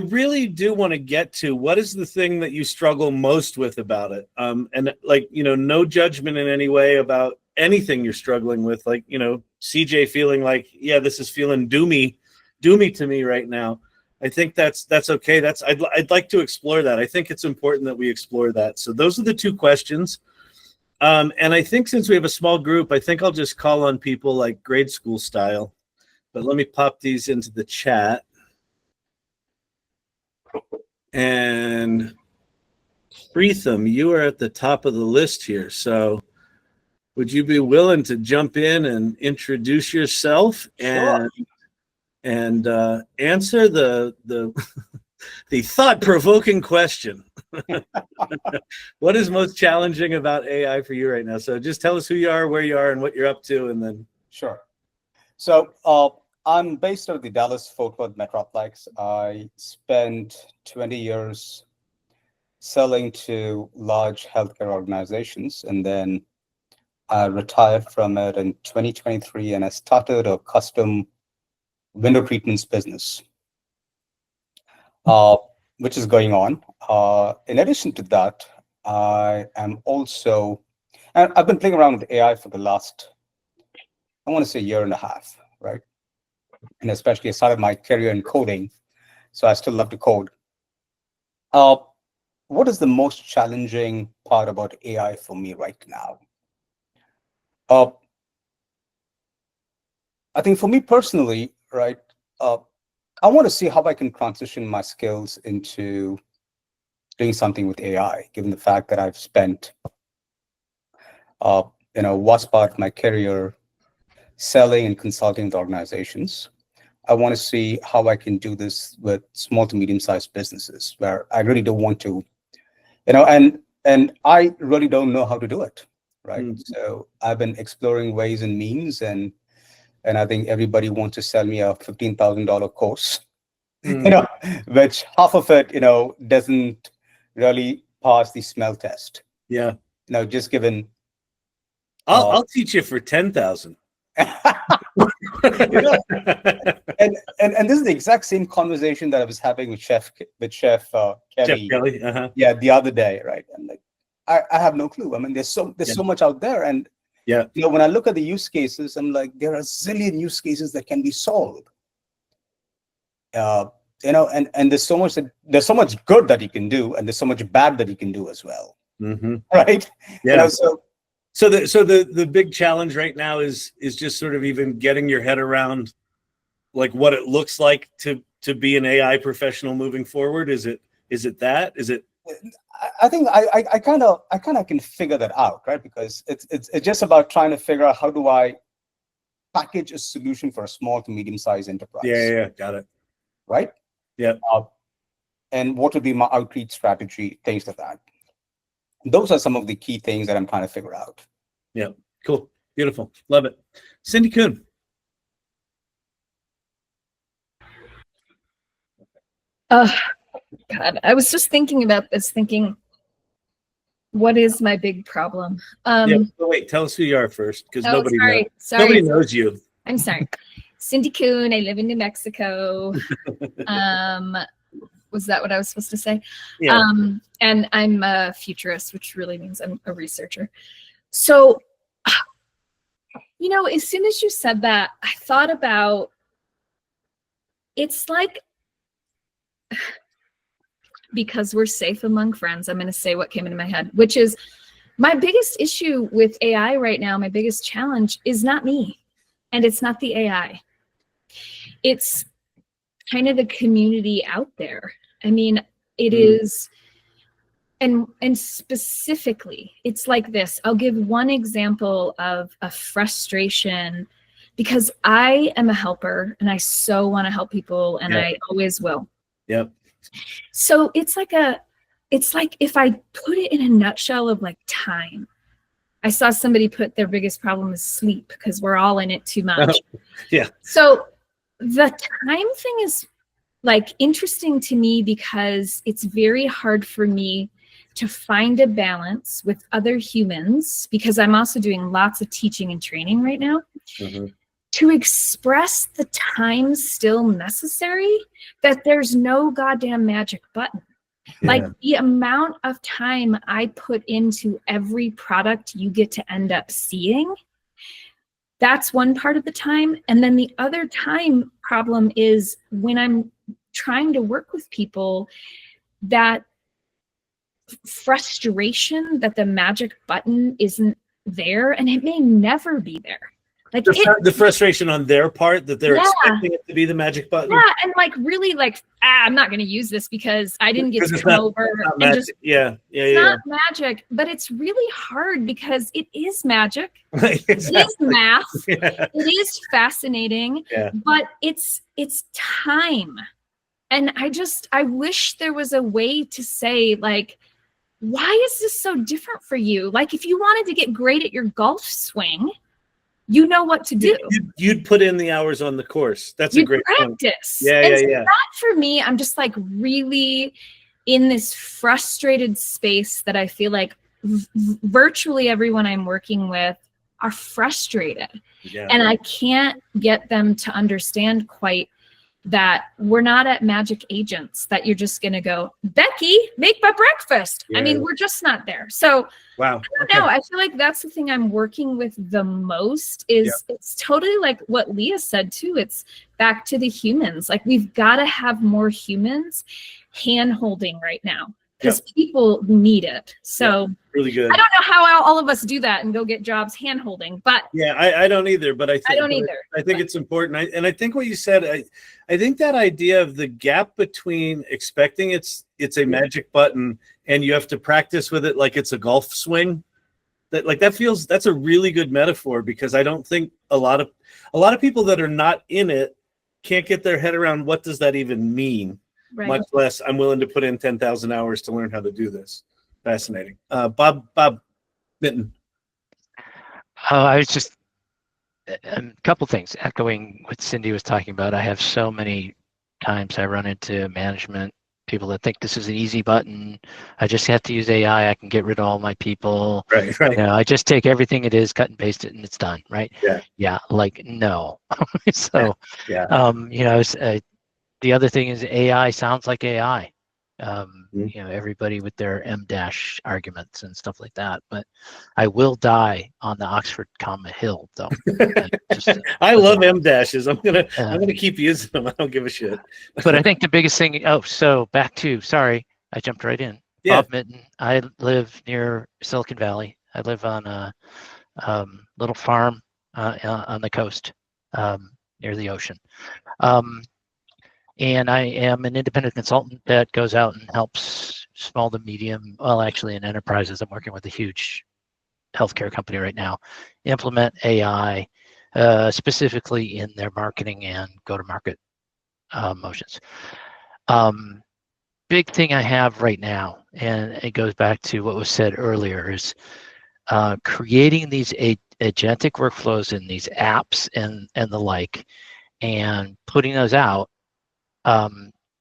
really do want to get to what is the thing that you struggle most with about it. And no judgment in any way about anything you're struggling with. CJ feeling like, yeah, this is feeling doomy to me right now. I think that's okay. I'd like to explore that. I think it's important that we explore that. So those are the two questions. And I think since we have a small group, I think I'll just call on people like grade school style. But let me pop these into the chat. And Preetham, you are at the top of the list here. So would you be willing to jump in and introduce yourself and answer the the thought-provoking question? What is most challenging about AI for you right now? So just tell us who you are, where you are, and what you're up to, and then. Sure. So I'm based out of the Dallas-Fort Worth Metroplex. I spent 20 years selling to large healthcare organizations, and then I retired from it in 2023, and I started a custom window treatments business, which is going on. In addition to that, I am also, and I've been playing around with AI for the last, I want to say, year and a half, right? And especially I started my career in coding, so I still love to code. What is the most challenging part about AI for me right now? I think for me personally, right, I want to see how I can transition my skills into doing something with AI, given the fact that I've spent, vast part of my career selling and consulting with organizations. I want to see how I can do this with small to medium-sized businesses, where I really don't want to, and I really don't know how to do it, right? So I've been exploring ways and means, and I think everybody wants to sell me a $15,000 course, which half of it, doesn't really pass the smell test. Yeah. Just given. I'll teach you for 10,000. And this is the exact same conversation that I was having with Chef Kelly. Jeff Kelly. Uh-huh. Yeah, the other day, right? And I have no clue. I mean, there's so much out there, and when I look at the use cases, I'm like, there are a zillion use cases that can be solved. And there's so much good that you can do, and there's so much bad that you can do as well. Mm-hmm. Right? Yeah. So the big challenge right now is just sort of even getting your head around like what it looks like to be an AI professional moving forward. Is it that? Is it? I think I kind of can figure that out, right? Because it's just about trying to figure out how do I package a solution for a small to medium sized enterprise. Yeah, got it. Right? Yeah. And what would be my outreach strategy, things like that. Those are some of the key things that I'm trying to figure out. Yeah, cool, beautiful, love it. Cindy Kuhn. God, I was just thinking about this, what is my big problem? Wait, tell us who you are first, because nobody knows you. I'm sorry. Cindy Kuhn, I live in New Mexico. Was that what I was supposed to say? Yeah. And I'm a futurist, which really means I'm a researcher. So, as soon as you said that, I thought about, it's like, because we're safe among friends, I'm going to say what came into my head, which is my biggest issue with AI right now, my biggest challenge is not me, and it's not the AI. It's kind of the community out there. I mean, it is And specifically, it's like this. I'll give one example of a frustration, because I am a helper and I so want to help people, and I always will. Yep. So it's like if I put it in a nutshell of like time. I saw somebody put their biggest problem is sleep, because we're all in it too much. Yeah. So the time thing is like interesting to me, because it's very hard for me to find a balance with other humans, because I'm also doing lots of teaching and training right now, to express the time still necessary, that there's no goddamn magic button. Like the amount of time I put into every product you get to end up seeing, that's one part of the time. And then the other time problem is when I'm trying to work with people, that frustration that the magic button isn't there, and it may never be there. Like the frustration on their part that they're expecting it to be the magic button. Yeah, and like really like, I'm not going to use this because I didn't get to come over. And just, it's not magic, but it's really hard because it is magic. Exactly. It is math. It is fascinating, but it's time. And I wish there was a way to say, like, why is this so different for you? Like, if you wanted to get great at your golf swing, you know what to do. You'd put in the hours on the course. That's a great practice. Point. That for me, I'm just like really in this frustrated space that I feel like virtually everyone I'm working with are frustrated. And I can't get them to understand quite that we're not at magic agents that you're just going to go, Becky, make my breakfast. I mean, we're just not there. So wow. I don't know. I feel like that's the thing I'm working with the most is it's totally like what Leah said too. It's back to the humans. Like we've got to have more humans hand holding right now, because people need it. So really good. I don't know how all of us do that and go get jobs hand holding, but I don't either. But I don't either. I think it's important. And I think what you said, I think that idea of the gap between expecting it's a magic button and you have to practice with it like it's a golf swing, that's a really good metaphor, because I don't think a lot of people that are not in it can't get their head around what does that even mean. Right. Much less I'm willing to put in 10,000 hours to learn how to do this. Fascinating. Bob Mitten. I was just a couple things echoing what Cindy was talking about. I have so many times I run into management people that think this is an easy button. I just have to use AI. I can get rid of all my people. Right. You know, I just take everything it is, cut and paste it, and it's done. Right. Yeah. Like no. So, you know, the other thing is AI sounds like AI. You know, everybody with their M- arguments and stuff like that. But I will die on the Oxford comma hill, though. I love M-dashes. I'm gonna keep using them. I don't give a shit. But I think the biggest thing. So back to sorry, I jumped right in. Bob Mitten. I live near Silicon Valley. I live on a little farm on the coast near the ocean. And I am an independent consultant that goes out and helps small to medium, well, actually in enterprises. I'm working with a huge healthcare company right now, implement AI specifically in their marketing and go-to-market motions. Big thing I have right now, and it goes back to what was said earlier, is creating these agentic workflows in these apps and the like, and putting those out.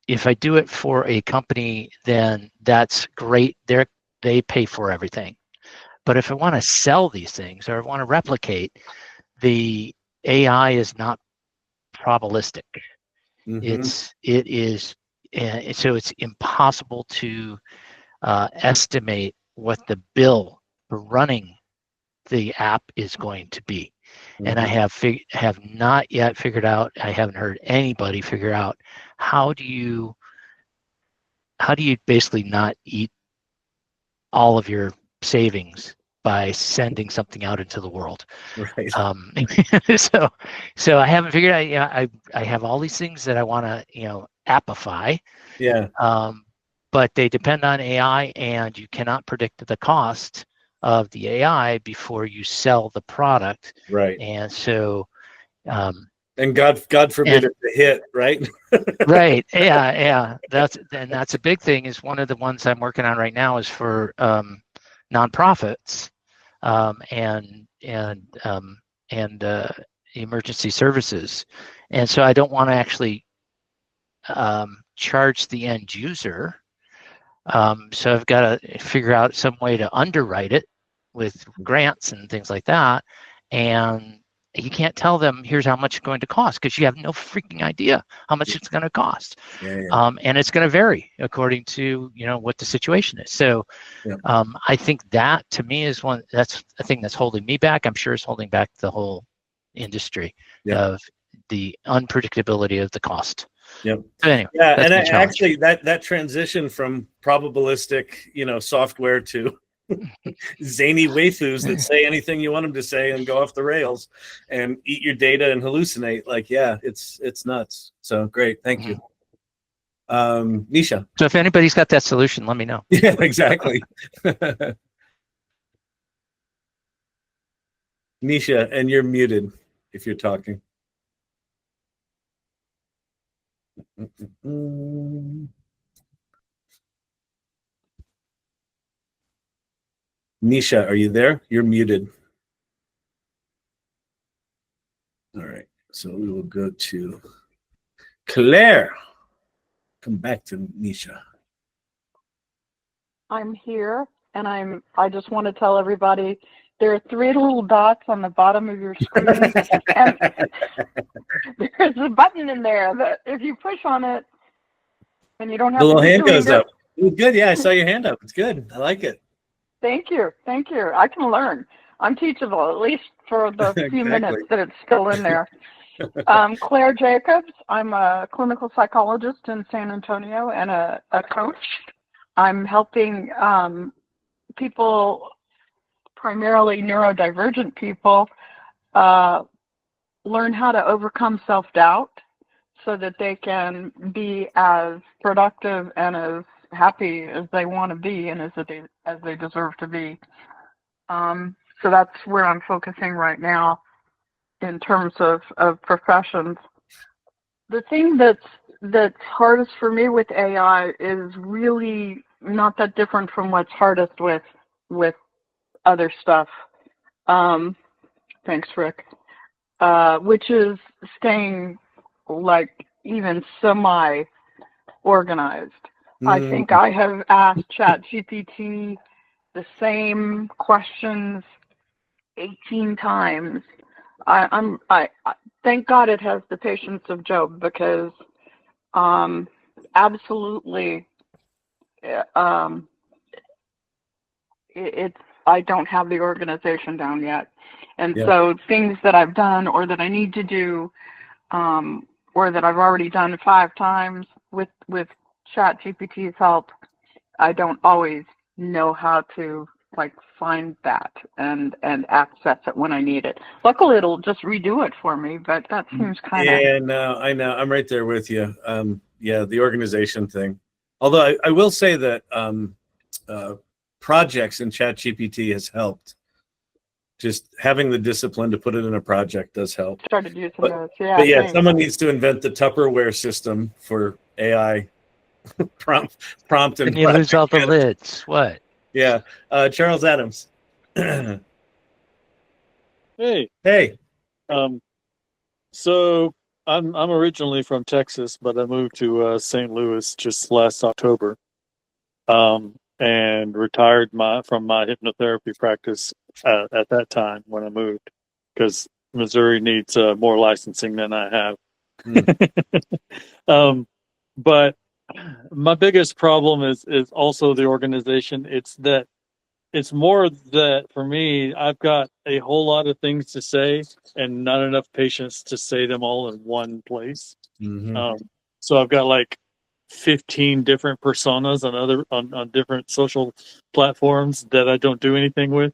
If I do it for a company, then that's great. They pay for everything. But if I want to sell these things or I want to replicate, the AI is not probabilistic. It is, so it's impossible to estimate what the bill for running the app is going to be. And I have not yet figured out, I haven't heard anybody figure out how do you basically not eat all of your savings by sending something out into the world. Right. So I haven't figured out, I have all these things that I want to, appify. Yeah. but they depend on AI, and you cannot predict the cost of the AI before you sell the product. Right. And so, and God forbid it to hit, right? Right. Yeah. That's a big thing. Is one of the ones I'm working on right now is for nonprofits and emergency services, and so I don't want to actually charge the end user. So I've got to figure out some way to underwrite it with grants and things like that, and you can't tell them here's how much it's going to cost because you have no freaking idea how much it's going to cost. And it's going to vary according to what the situation is. So I think that to me is that's a thing that's holding me back. I'm sure it's holding back the whole industry of the unpredictability of the cost. Yep. So anyway, and actually that transition from probabilistic software to zany waifus that say anything you want them to say and go off the rails and eat your data and hallucinate, it's nuts. So great, thank you. Nisha. So if anybody's got that solution, let me know. Yeah, exactly. Nisha, and you're muted if you're talking. Nisha, are you there? You're muted. All right, so we will go to Claire. Come back to Nisha. I'm here, and I just want to tell everybody there are 3 little dots on the bottom of your screen, and there's a button in there that if you push on it, and you don't have the little hand goes finger. up. Good, yeah, I saw your hand up. It's good. I like it. Thank you. I can learn. I'm teachable, at least for the few minutes that it's still in there. Claire Jacobs. I'm a clinical psychologist in San Antonio and a coach. I'm helping people, primarily neurodivergent people, learn how to overcome self-doubt so that they can be as productive and as happy as they want to be and as they deserve to be. So that's where I'm focusing right now in terms of professions. The thing that's hardest for me with AI is really not that different from what's hardest with other stuff. Thanks, Rick. Which is staying even semi-organized. I think I have asked ChatGPT the same questions 18 times. I thank God it has the patience of Job, because absolutely I don't have the organization down yet. And so things that I've done or that I need to do or that I've already done 5 times with ChatGPT's help, I don't always know how to find that and access it when I need it. Luckily, it'll just redo it for me, but that seems kind of... Yeah, no, I know. I'm right there with you. The organization thing. Although I will say that projects in ChatGPT has helped. Just having the discipline to put it in a project does help. Started using those, But yeah, someone needs to invent the Tupperware system for AI prompt and you lose all the lids. What? Yeah, Charles Adams. Hey. So I'm originally from Texas, but I moved to St. Louis just last October, and retired from my hypnotherapy practice at that time when I moved, because Missouri needs more licensing than I have. But my biggest problem is also the organization. It's more that for me, I've got a whole lot of things to say and not enough patience to say them all in one place. So I've got 15 different personas on different social platforms that I don't do anything with.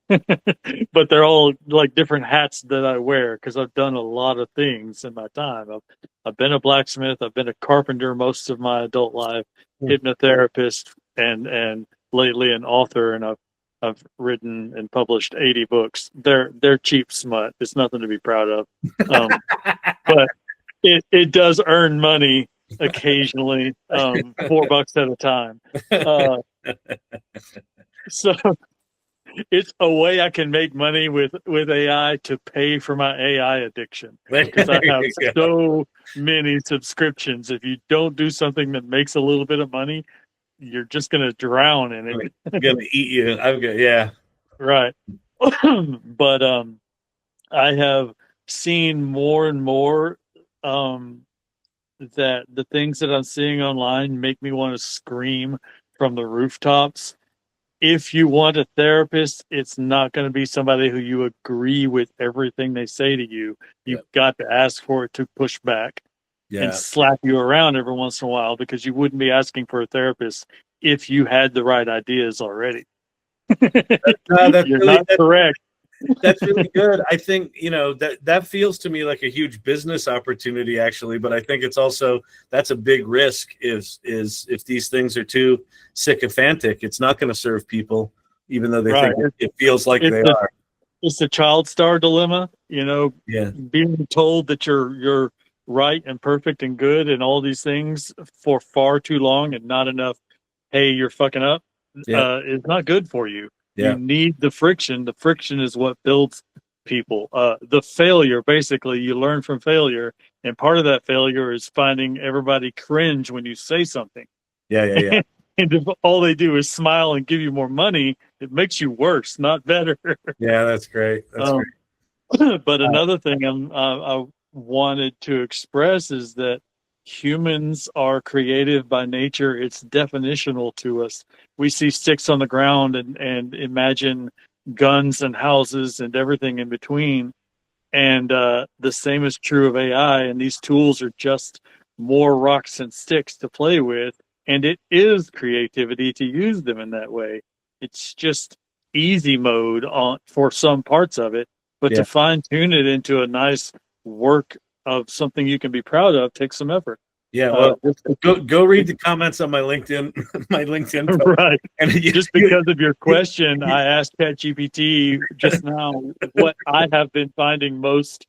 but they're all like different hats that I wear because I've done a lot of things in my time. I've been a blacksmith, I've been a carpenter most of my adult life, hypnotherapist, and lately an author, and I've written and published 80 books. They're cheap smut. It's nothing to be proud of, but it does earn money occasionally, $4 at a time. So it's a way I can make money with AI to pay for my AI addiction, because I have so many subscriptions. If you don't do something that makes a little bit of money, you're just going to drown in it. It's going to eat you. Okay, yeah. Right. But I have seen more and more that the things that I'm seeing online make me want to scream from the rooftops. If you want a therapist, it's not going to be somebody who you agree with everything they say to you. You've got to ask for it to push back and slap you around every once in a while, because you wouldn't be asking for a therapist if you had the right ideas already. You're not correct. That's really good. I think, that feels to me like a huge business opportunity, actually, but I think it's also, that's a big risk is if these things are too sycophantic, it's not going to serve people, even though they think it feels like they are. It's the child star dilemma, being told that you're right and perfect and good and all these things for far too long, and not enough, hey, you're fucking up, is not good for you. You need the friction. The friction is what builds people. The failure, basically, you learn from failure. And part of that failure is finding everybody cringe when you say something. Yeah. And if all they do is smile and give you more money, it makes you worse, not better. Yeah, that's great. That's great. But another thing I wanted to express is that humans are creative by nature. It's definitional to us. We see sticks on the ground and imagine guns and houses and everything in between. And the same is true of AI. And these tools are just more rocks and sticks to play with. And it is creativity to use them in that way. It's just easy mode for some parts of it. But to fine tune it into a nice work of something you can be proud of takes some effort. Yeah, well, go read the comments on my LinkedIn, post. Right. And just because of your question, I asked ChatGPT just now what I have been finding most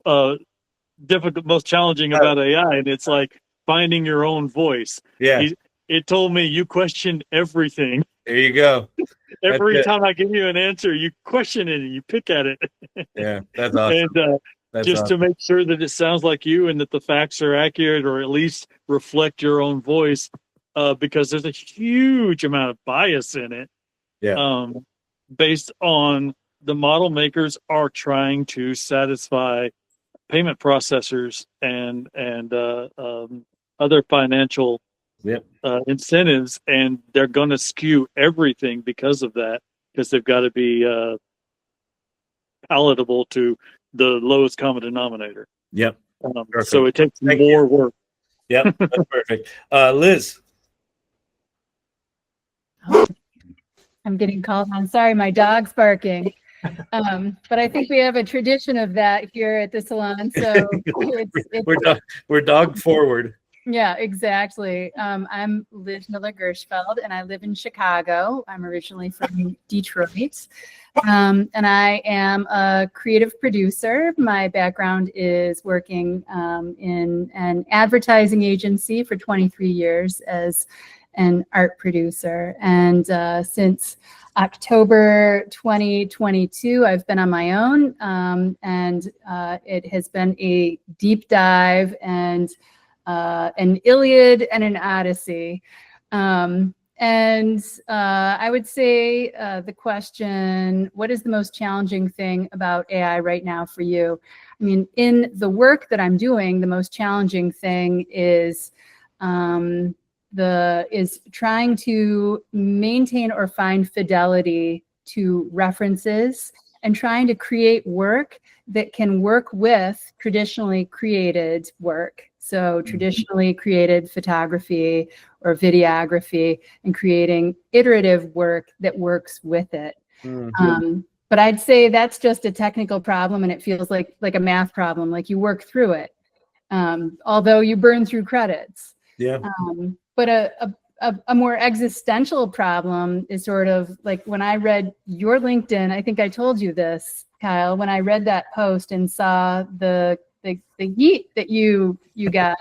difficult, most challenging about AI, and it's like finding your own voice. Yeah. It told me you question everything. There you go. Every time I give you an answer, you question it and you pick at it. Yeah, that's awesome. And to make sure that it sounds like you and that the facts are accurate, or at least reflect your own voice, because there's a huge amount of bias in it. Yeah. Based on the model makers are trying to satisfy payment processors and other financial incentives, and they're going to skew everything because of that, because they've got to be palatable to the lowest common denominator. Yep. So it takes more work. Yep, that's perfect. Liz. I'm getting called on. Sorry, my dog's barking. But I think we have a tradition of that here at the salon. So we're dog forward. Yeah, exactly. I'm Liz Miller-Gershfeld, and I live in Chicago. I'm originally from Detroit. And I am a creative producer. My background is working in an advertising agency for 23 years as an art producer. And since October 2022, I've been on my own, and it has been a deep dive and an Iliad and an Odyssey. I would say the question, what is the most challenging thing about AI right now for you? I mean, in the work that I'm doing, the most challenging thing is trying to maintain or find fidelity to references, and trying to create work that can work with traditionally created work. So traditionally created photography or videography, and creating iterative work that works with it. But I'd say that's just a technical problem, and it feels like a math problem. Like you work through it, although you burn through credits. Yeah. But a more existential problem is sort of like when I read your LinkedIn. I think I told you this, Kyle. When I read that post and saw the heat that you got.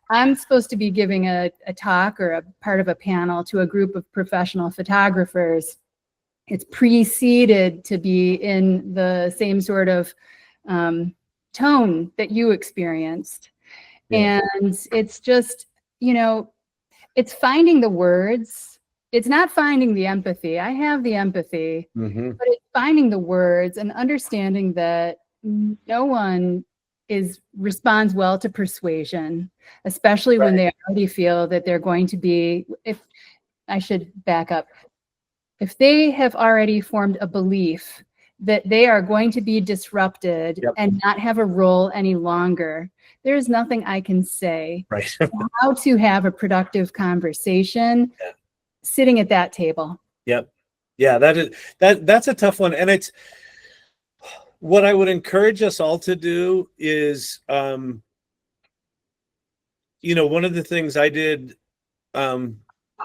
I'm supposed to be giving a talk or a part of a panel to a group of professional photographers. It's preceded to be in the same sort of tone that you experienced. Yeah. And it's just, it's finding the words. It's not finding the empathy. I have the empathy, but it's finding the words and understanding that no one responds well to persuasion, especially when they already feel that they're going to be, if they have already formed a belief that they are going to be disrupted and not have a role any longer, there's nothing I can say how to have a productive conversation sitting at that table. Yep. Yeah, that's a tough one. And it's what I would encourage us all to do is, one of the things I did,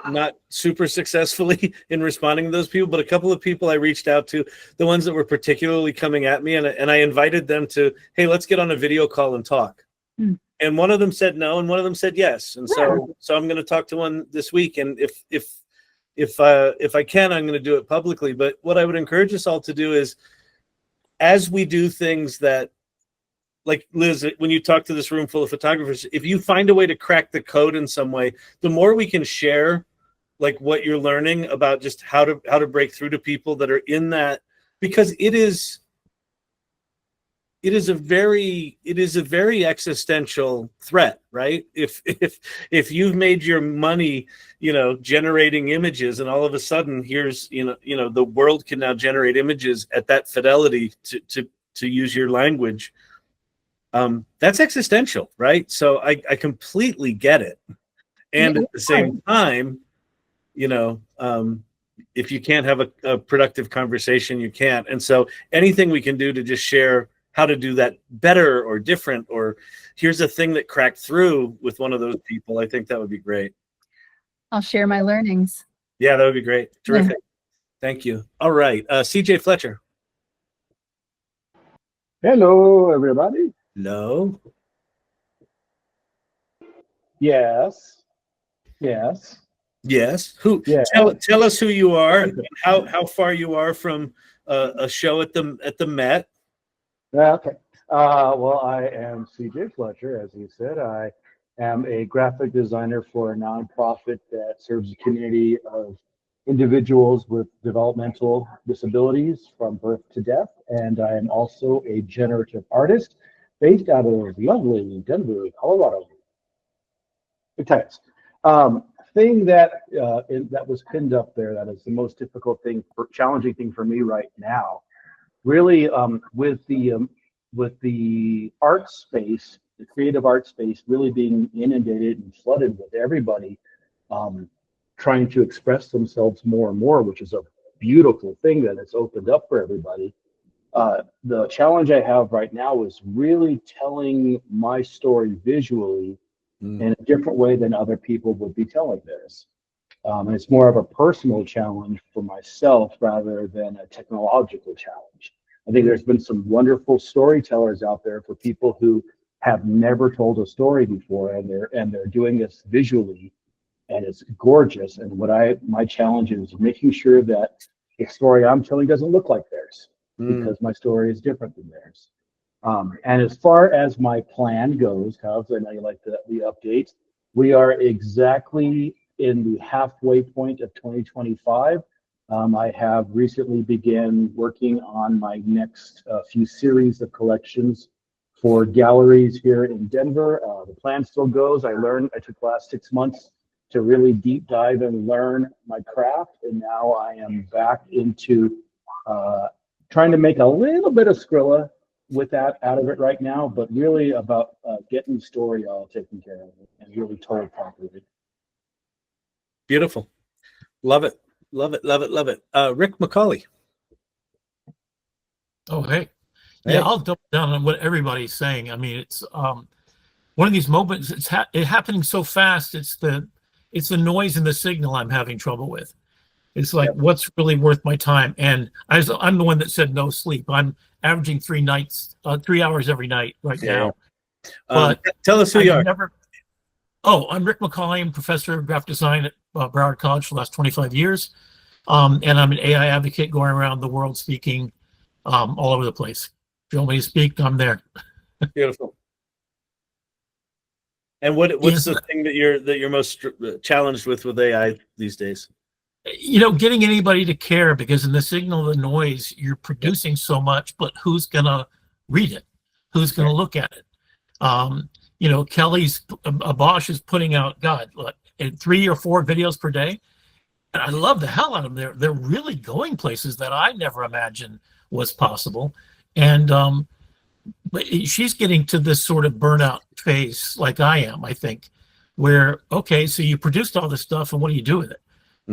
not super successfully in responding to those people, but a couple of people I reached out to, the ones that were particularly coming at me, and I invited them to, hey, let's get on a video call and talk. And one of them said no, and one of them said yes. And so I'm going to talk to one this week. And if I can, I'm going to do it publicly. But what I would encourage us all to do is, as we do things that, like Liz, when you talk to this room full of photographers, if you find a way to crack the code in some way, the more we can share, like what you're learning about just how to break through to people that are in that, because it is a very existential threat, right? If you've made your money, generating images, and all of a sudden here's, the world can now generate images at that fidelity to use your language. That's existential, right? So I completely get it. And at the same time, if you can't have a productive conversation, you can't. And so anything we can do to just share how to do that better or different, or here's a thing that cracked through with one of those people, I think that would be great. I'll share my learnings. Yeah, that would be great. Terrific. Thank you. All right. CJ Fletcher. Hello, everybody. Hello. Yes. Who? Yeah. Tell us who you are, and how far you are from a show at the Met. Okay. Well, I am CJ Fletcher, as you said. I am a graphic designer for a nonprofit that serves a community of individuals with developmental disabilities from birth to death. And I am also a generative artist based out of lovely Denver, Colorado. Good times. Thing that was pinned up there, that is the most difficult thing, challenging thing for me right now, really, with the art space, the creative art space really being inundated and flooded with everybody trying to express themselves more and more, which is a beautiful thing that it's opened up for everybody. The challenge I have right now is really telling my story visually in a different way than other people would be telling theirs. And it's more of a personal challenge for myself rather than a technological challenge. I think there's been some wonderful storytellers out there for people who have never told a story before, and they're doing this visually, and it's gorgeous. And my challenge is making sure that the story I'm telling doesn't look like theirs, because my story is different than theirs. And as far as my plan goes, Kyle, I know you like the updates. We are exactly in the halfway point of 2025. I have recently began working on my next few series of collections for galleries here in Denver. The plan still goes. I took the last 6 months to really deep dive and learn my craft, and now I am back into trying to make a little bit of Skrilla with that out of it right now, but really about getting the story all taken care of and really told properly. Beautiful. Love it. Love it. Love it. Love it. Rick McCauley. Oh, hey. Yeah, I'll double down on what everybody's saying. I mean, it's one of these moments. It's happening so fast. It's the noise and the signal I'm having trouble with. It's like, what's really worth my time? And I'm the one that said no sleep. I'm averaging 3 hours every night right now. But tell us who you are. I'm Rick McCauley. I'm professor of graphic design at Broward College for the last 25 years. And I'm an AI advocate going around the world speaking all over the place. If you want me to speak, I'm there. Beautiful. And what's the thing that you're most challenged with AI these days? You know, getting anybody to care, because in the signal, the noise, you're producing so much, but who's gonna read it? Who's gonna look at it? You know, Kelly's Bosch is putting out 3 or 4 videos per day, and I love the hell out of them. They're really going places that I never imagined was possible, and but she's getting to this sort of burnout phase, like I am, I think, where okay, so you produced all this stuff, and what do you do with it?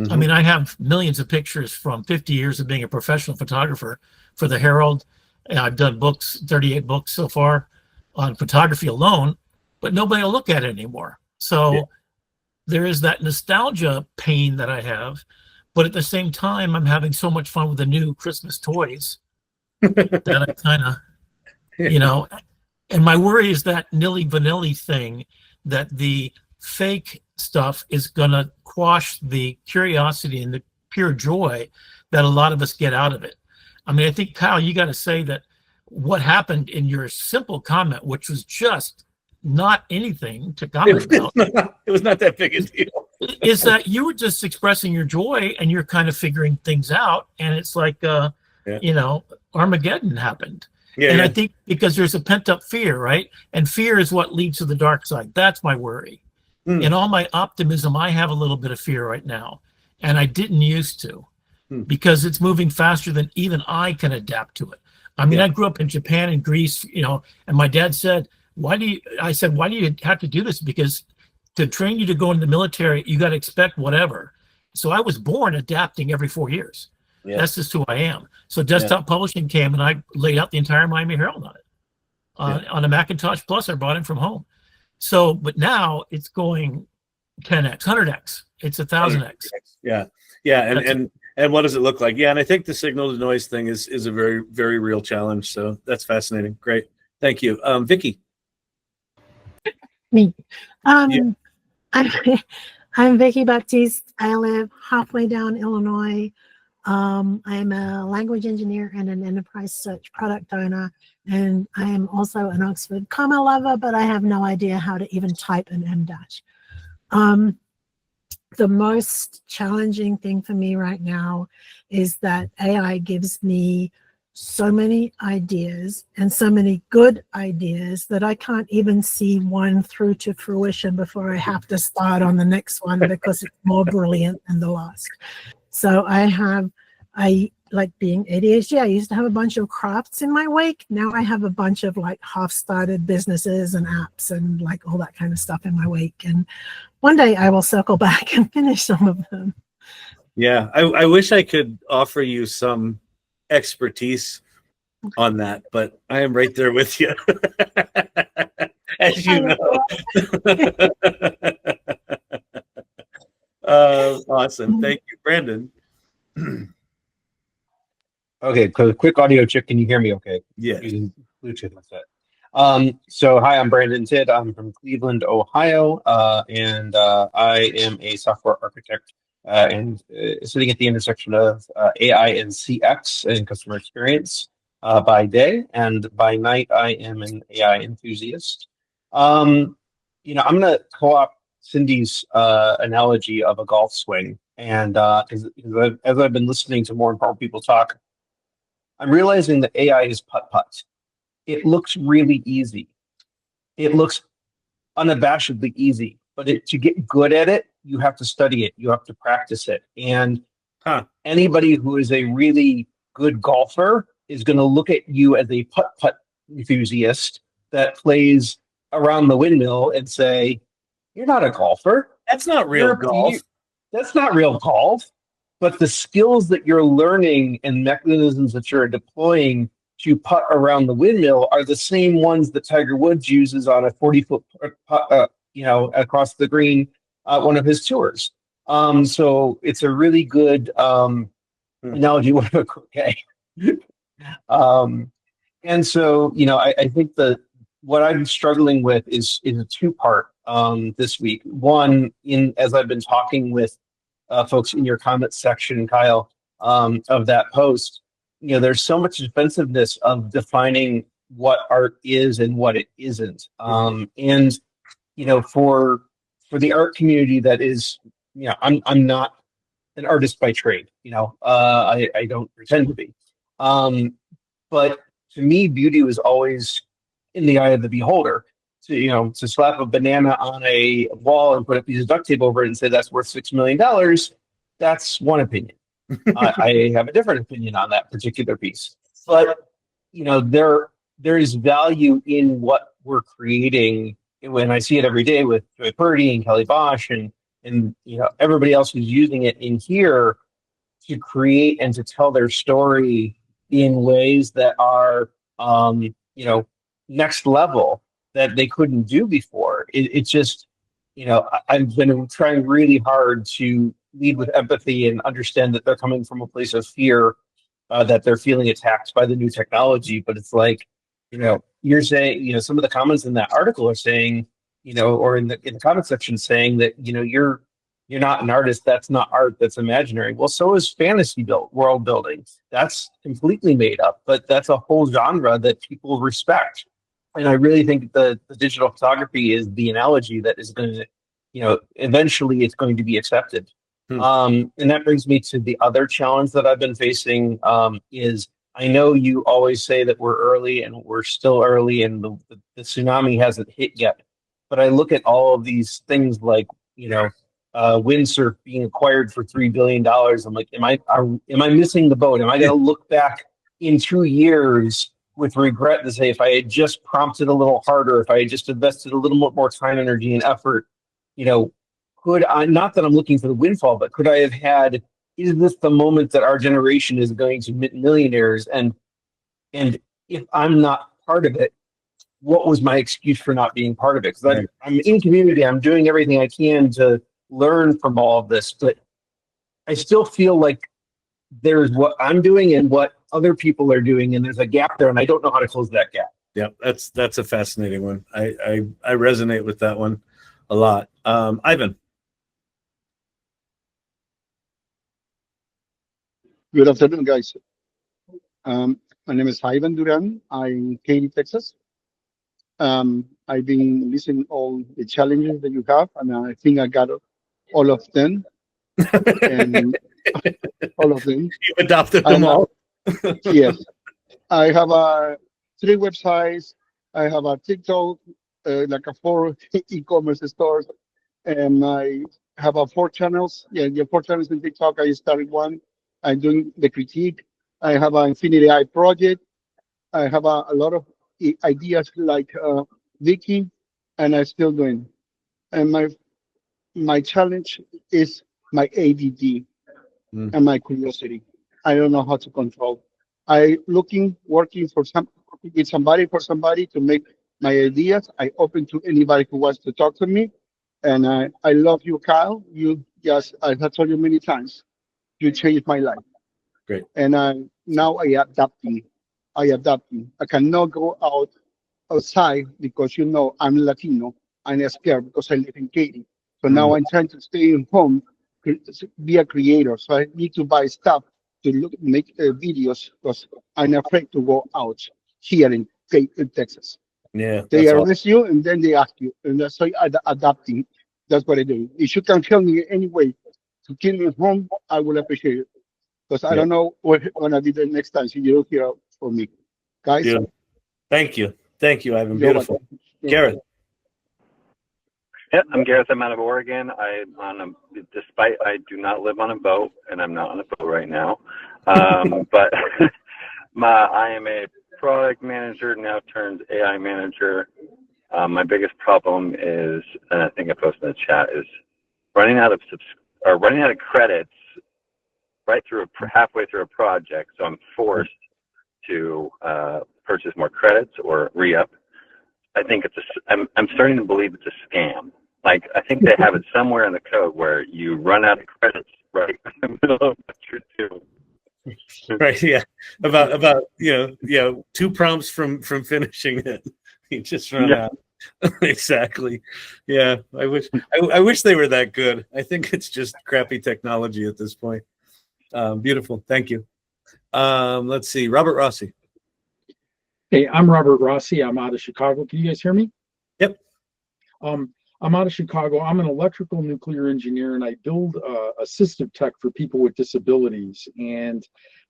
I mean, I have millions of pictures from 50 years of being a professional photographer for the Herald. And I've done books, 38 books so far on photography alone, but nobody will look at it anymore. So there is that nostalgia pain that I have, but at the same time, I'm having so much fun with the new Christmas toys that I kind of, you know, and my worry is that nilly vanilly thing, that the fake stuff is going to quash the curiosity and the pure joy that a lot of us get out of it. I mean, I think, Kyle, you got to say that what happened in your simple comment, which was just not anything to comment about. It was not that big a deal. Is that you were just expressing your joy and you're kind of figuring things out. And it's like, you know, Armageddon happened. I think because there's a pent up fear, right? And fear is what leads to the dark side. That's my worry. In all my optimism, I have a little bit of fear right now, and I didn't used to, because it's moving faster than even I can adapt to it. I mean, I grew up in Japan and Greece, you know, and my dad said, why do you have to do this? Because to train you to go into the military, you got to expect whatever. So I was born adapting every 4 years. That's just who I am. So desktop publishing came, and I laid out the entire Miami Herald on it. On a Macintosh Plus, I brought it from home. So, but now it's going 10x, 100x. It's 1,000x. Yeah. And what does it look like? Yeah, and I think the signal to noise thing is a very, very real challenge. So that's fascinating. Great, thank you, Vicky. Me. I'm Vicky Baptiste. I live halfway down Illinois. I'm a language engineer and an enterprise search product owner, and I am also an Oxford comma lover, but I have no idea how to even type an M-dash. The most challenging thing for me right now is that AI gives me so many ideas and so many good ideas that I can't even see one through to fruition before I have to start on the next one because it's more brilliant than the last. So I like being ADHD. I used to have a bunch of crafts in my wake. Now I have a bunch of like half-started businesses and apps and like all that kind of stuff in my wake. And one day I will circle back and finish some of them. Yeah, I wish I could offer you some expertise on that, but I am right there with you, as you know. Awesome. Thank you, Brandon. Okay, so quick audio check. Can you hear me okay? Yeah. Using Bluetooth headset. So hi, I'm Brandon Tidd. I'm from Cleveland, Ohio, and I am a software architect and sitting at the intersection of AI and CX and customer experience by day, and by night I am an AI enthusiast. I'm going to co-opt Cindy's analogy of a golf swing, and as I've been listening to more and more people talk, I'm realizing that AI is putt-putt. It looks really easy. It looks unabashedly easy, but to get good at it, you have to study it. You have to practice it. And anybody who is a really good golfer is going to look at you as a putt-putt enthusiast that plays around the windmill and say, you're not a golfer. That's not real golf. That's not real golf. But the skills that you're learning and mechanisms that you're deploying to putt around the windmill are the same ones that Tiger Woods uses on a 40-foot putt, across the green one of his tours. So it's a really good analogy. Okay. And so, I think what I'm struggling with is a two-part this week. One, as I've been talking with folks in your comments section, Kyle, of that post, there's so much defensiveness of defining what art is and what it isn't. And for the art community that is, I'm not an artist by trade. I don't pretend to be. But to me, beauty was always in the eye of the beholder. To slap a banana on a wall and put a piece of duct tape over it and say that's worth $6 million, that's one opinion. I have a different opinion on that particular piece. But there is value in what we're creating. When I see it every day with Joy Purdy and Kelly Bosch and everybody else who's using it in here to create and to tell their story in ways that are next level that they couldn't do before. It's just I've been trying really hard to lead with empathy and understand that they're coming from a place of fear, that they're feeling attacked by the new technology. But it's like, you're saying, some of the comments in that article are saying, or in the comment section saying that, you're not an artist. That's not art. That's imaginary. Well, so is fantasy world building. That's completely made up, but that's a whole genre that people respect. And I really think the digital photography is the analogy that is going to, eventually it's going to be accepted. And that brings me to the other challenge that I've been facing, is I know you always say that we're early and we're still early and the tsunami hasn't hit yet. But I look at all of these things like, Windsurf being acquired for $3 billion. I'm like, am I missing the boat? Am I going to look back in 2 years with regret to say, if I had just prompted a little harder, if I had just invested a little more time, energy, and effort, could I, not that I'm looking for the windfall, but could I have had, is this the moment that our generation is going to mint millionaires? And if I'm not part of it, what was my excuse for not being part of it? Because I'm in community, I'm doing everything I can to learn from all of this, but I still feel like there's what I'm doing and what other people are doing, and there's a gap there, and I don't know how to close that gap. Yeah, that's a fascinating one. I resonate with that one a lot. Ivan. Good afternoon, guys. My name is Ivan Duran. I'm in Katy, Texas. I've been listening all the challenges that you have, and I think I got all of them. And all of them. You adopted them all. Yes. I have 3 websites. I have a TikTok, like a 4 e-commerce stores, and I have 4 channels. Yeah, 4 channels in TikTok. I started one. I'm doing the critique. I have an Infinity AI project. I have a lot of ideas like Vicky, and I'm still doing. And my challenge is my ADD and my curiosity. I don't know how to control. Working with somebody to make my ideas. I open to anybody who wants to talk to me. And I love you, Kyle. You just, I have told you many times, you changed my life. Great. And now I adapting. I cannot go outside because I'm Latino. I'm scared because I live in Katy. So now I'm trying to stay in home, be a creator. So I need to buy stuff to make videos because I'm afraid to go out here in Texas. Yeah, they arrest you and then they ask you, and that's why adapting. That's what I do. If you can help me any way to keep me home, I will appreciate it. Because I don't know what gonna be the next time. So you're here for me, guys. Yeah. Thank you, Ivan. Beautiful. Gareth. Yeah, I'm Gareth. I'm out of Oregon. Despite I do not live on a boat, and I'm not on a boat right now, but I am a product manager now turned AI manager. My biggest problem is, and I think I posted in the chat, is running out of credits halfway through a project. So I'm forced to purchase more credits or re-up. I think I'm starting to believe it's a scam. Like, I think they have it somewhere in the code where you run out of credits right in the middle of what you're doing. Right, yeah. About 2 prompts from finishing it. You just run out. Exactly. Yeah. I wish they were that good. I think it's just crappy technology at this point. Beautiful. Thank you. Let's see. Robert Rossi. Hey, I'm Robert Rossi. I'm out of Chicago. Can you guys hear me? Yep. I'm out of Chicago. I'm an electrical nuclear engineer, and I build assistive tech for people with disabilities. And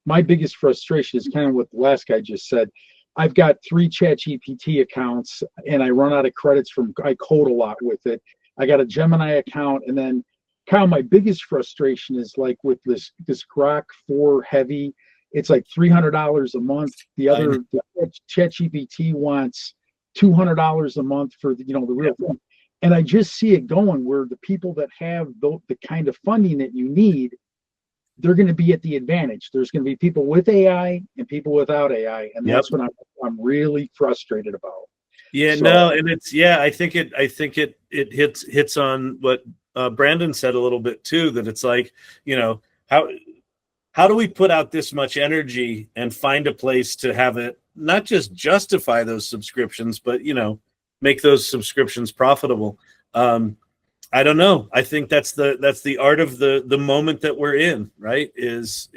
my biggest frustration is kind of what the last guy just said. I've got 3 ChatGPT accounts, and I run out of credits I code a lot with it. I got a Gemini account, and then Kyle, my biggest frustration is like with this Grok 4 Heavy. It's like $300 a month. The ChatGPT wants $200 a month for the real thing. And I just see it going where the people that have the kind of funding that you need, they're going to be at the advantage. There's going to be people with AI and people without AI, and that's what I'm really frustrated about. Yeah, no, and I think it hits on what Brandon said a little bit too. That it's like, how do we put out this much energy and find a place to have it not just justify those subscriptions, but make those subscriptions profitable? I don't know. I think that's the art of the moment that we're in, right? Is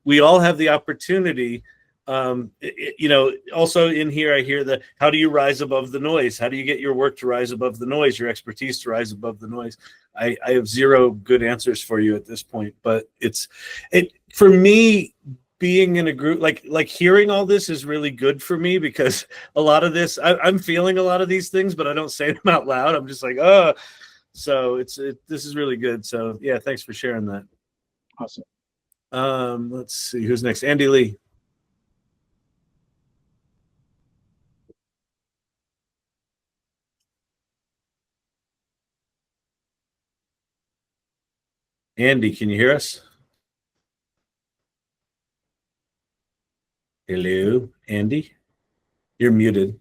we all have the opportunity. Also in here, I hear how do you rise above the noise? How do you get your work to rise above the noise, your expertise to rise above the noise? I have 0 good answers for you at this point, but for me, being in a group, like hearing all this is really good for me, because a lot of this, I'm feeling a lot of these things, but I don't say them out loud. I'm just like, oh, so this is really good. So yeah, thanks for sharing that. Awesome. Let's see who's next. Andy Lee. Andy, can you hear us? Hello, Andy. You're muted.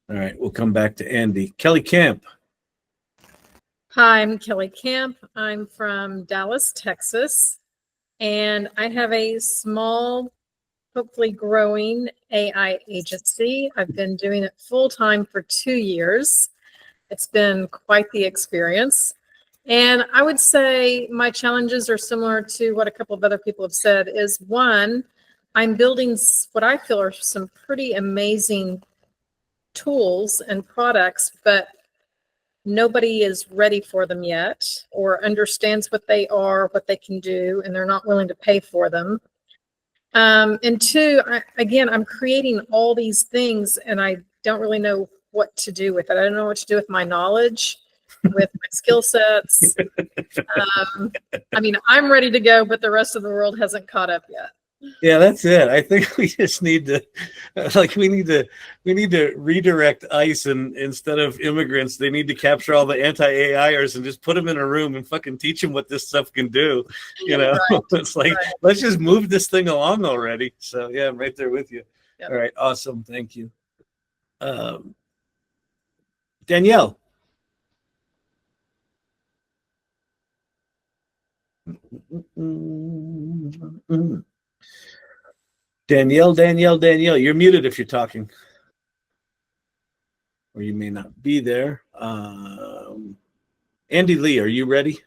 All right, we'll come back to Andy. Kelly Camp. Hi, I'm Kelly Camp. I'm from Dallas, Texas, and I have a small, hopefully growing AI agency. I've been doing it full-time for 2 years. It's been quite the experience. And I would say my challenges are similar to what a couple of other people have said. Is one, I'm building what I feel are some pretty amazing tools and products, but nobody is ready for them yet or understands what they are, what they can do, and they're not willing to pay for them. And 2, I'm creating all these things, and I don't really know what to do with it. I don't know what to do with my knowledge, with my skill sets. I'm ready to go, but the rest of the world hasn't caught up yet. Yeah, that's it. I think we just need to, we need to redirect ICE, and instead of immigrants, they need to capture all the anti-AIers and just put them in a room and fucking teach them what this stuff can do. Right. It's like, let's just move this thing along already. So yeah, I'm right there with you. Yep. All right, awesome, thank you. Danielle. Danielle, you're muted if you're talking, or you may not be there. Andy Lee, are you ready?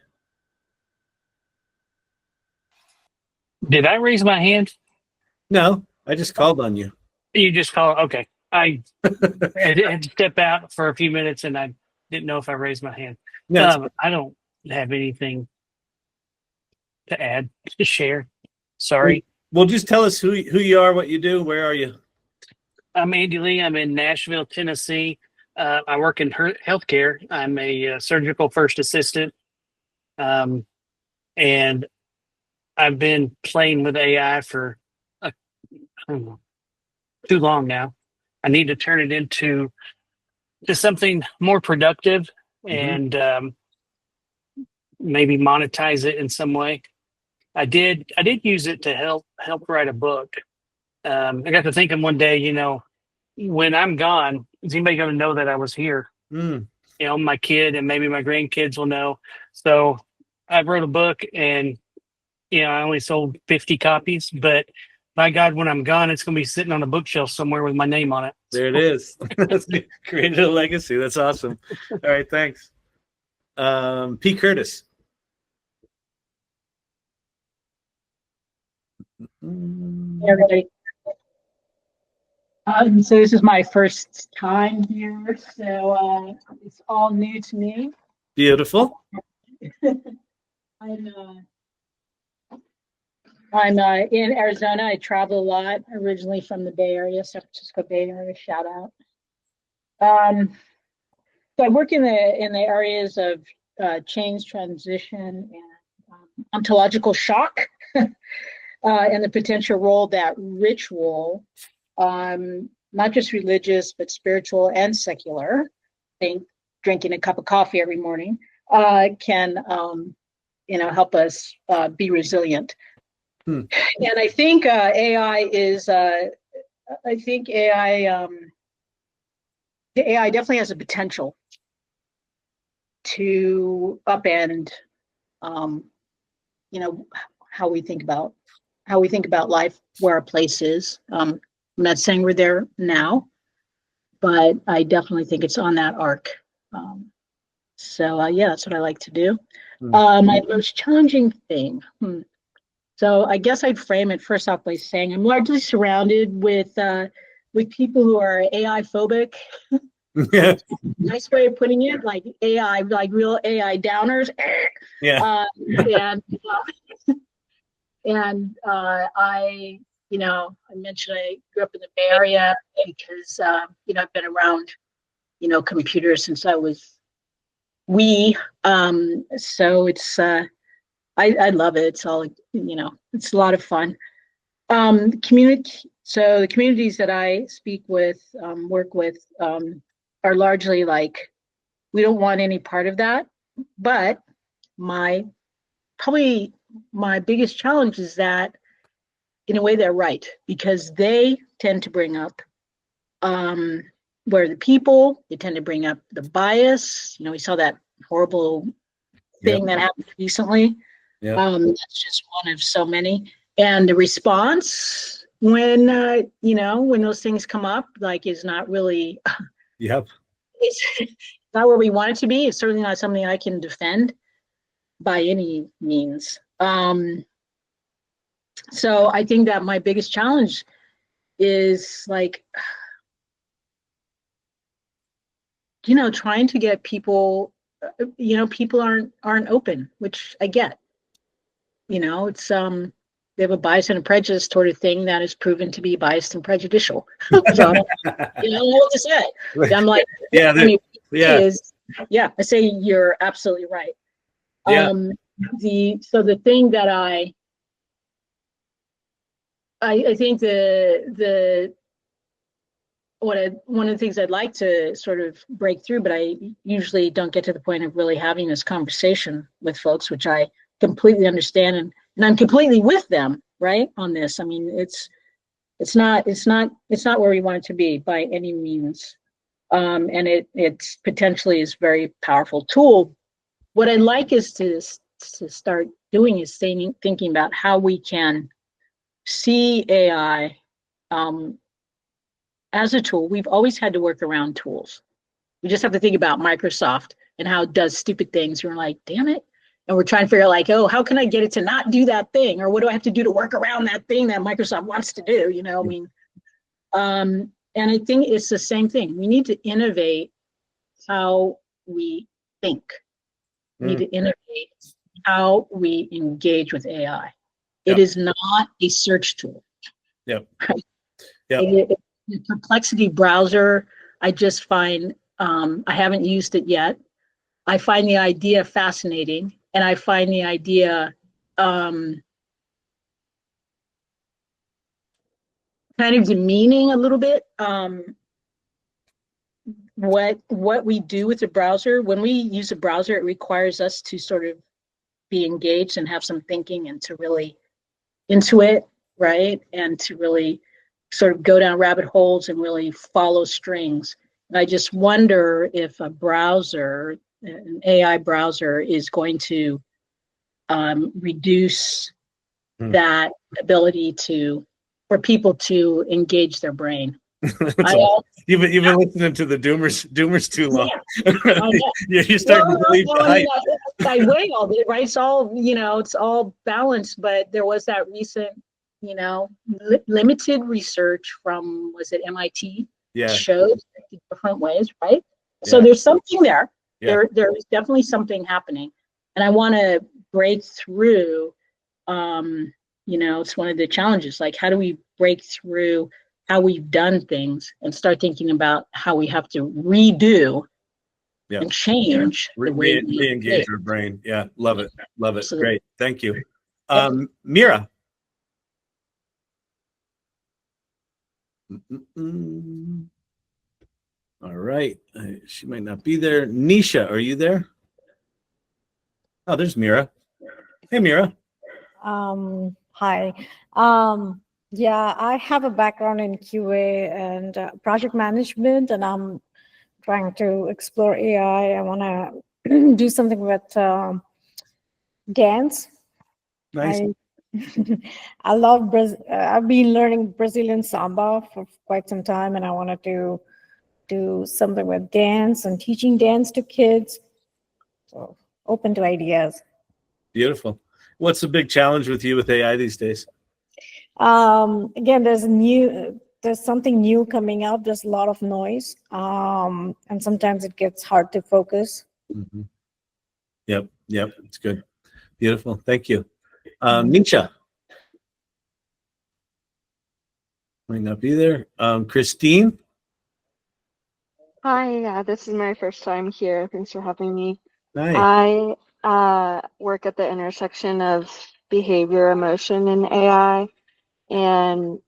Did I raise my hand? No, I just called on you. You just called? Okay. I had to step out for a few minutes, and I didn't know if I raised my hand. No, I don't have anything to add, to share. Sorry. Well, just tell us who you are, what you do, where are you? I'm Andy Lee. I'm in Nashville, Tennessee. I work in healthcare. I'm a surgical first assistant. And I've been playing with AI for too long now. I need to turn it into something more productive and maybe monetize it in some way. I did use it to help write a book. I got to thinking one day, you know, when I'm gone, is anybody going to know that I was here? Mm. You know, my kid and maybe my grandkids will know. So I wrote a book, and you know, I only sold 50 copies, but by God, when I'm gone, it's going to be sitting on a bookshelf somewhere with my name on it. There it is. That's created a legacy. That's awesome. All right, thanks. P. Curtis. Hey, everybody. So this is my first time here, so it's all new to me. Beautiful. I'm in Arizona. I travel a lot, originally from the Bay Area, San Francisco Bay Area. Shout out. So I work in the areas of change, transition, and ontological shock, and the potential role that ritual, not just religious but spiritual and secular, think drinking a cup of coffee every morning, can help us be resilient. And I think AI is. I think AI. The AI definitely has a potential to upend, how we think about life, where our place is. I'm not saying we're there now, but I definitely think it's on that arc. Yeah, that's what I like to do. My most challenging thing. So I guess I'd frame it first off by saying I'm largely surrounded with people who are AI phobic. Nice way of putting it, like AI, like real AI downers. Yeah. I mentioned I grew up in the Bay Area because I've been around computers since I was wee. So it's I love it. It's all it's a lot of fun. So the communities that I speak with, work with, are largely like, we don't want any part of that. But probably my biggest challenge is that, in a way, they're right, because they tend to bring up where the people, they tend to bring up the bias. We saw that horrible thing that happened recently. That's just one of so many. And the response when when those things come up, like, is not really it's not where we want it to be. It's certainly not something I can defend by any means. So I think that my biggest challenge is, like, trying to get people, people aren't open, which I get. It's they have a bias and a prejudice toward a thing that is proven to be biased and prejudicial. So I don't know what to say. I'm like, I say you're absolutely right. The thing that I think one of the things I'd like to sort of break through, but I usually don't get to the point of really having this conversation with folks, which I completely understand, and I'm completely with them, right, on this. I mean, it's not where we want it to be by any means, and it's potentially is a very powerful tool. What I'd like is to start doing is thinking about how we can see AI as a tool. We've always had to work around tools. We just have to think about Microsoft and how it does stupid things. We're like, damn it. And we're trying to figure out, like, oh, how can I get it to not do that thing? Or what do I have to do to work around that thing that Microsoft wants to do? And I think it's the same thing. We need to innovate how we think. We need to innovate how we engage with AI. It is not a search tool. The Perplexity browser, I just find, I haven't used it yet. I find the idea fascinating, and I find the idea kind of demeaning a little bit. What we do with the browser, when we use a browser, it requires us to sort of be engaged and have some thinking and to really intuit, right? And to really sort of go down rabbit holes and really follow strings. And I just wonder if a browser, an AI browser, is going to reduce that ability for people to engage their brain. You've been listening to the doomers too long. Yeah, You're starting to believe the hype. I weigh all of it, right? It's all, it's all balanced, but there was that recent, limited research from, was it MIT? Yeah. Showed different ways, right? So there's something there. Yeah. There's definitely something happening. And I want to break through, it's one of the challenges. Like, how do we break through how we've done things and start thinking about how we have to redo and change the way we re-engage our brain. Yeah, love it. Absolutely. Great, thank you. Mira. All right, she might not be there. Nisha, are you there? Oh, there's Mira. Hey, Mira. Hi. Yeah, I have a background in QA and project management, and I'm trying to explore AI. I want to do something with dance. Nice. I love I've been learning Brazilian samba for quite some time, and I wanted to do something with dance and teaching dance to kids. So open to ideas. Beautiful. What's the big challenge with you with AI these days? Again, there's something new coming up. There's a lot of noise, and sometimes it gets hard to focus. Mm-hmm. Yep, it's good. Beautiful. Thank you. Nisha. Might not be there. Christine. Hi, this is my first time here. Thanks for having me. Nice. I work at the intersection of behavior, emotion, and AI, and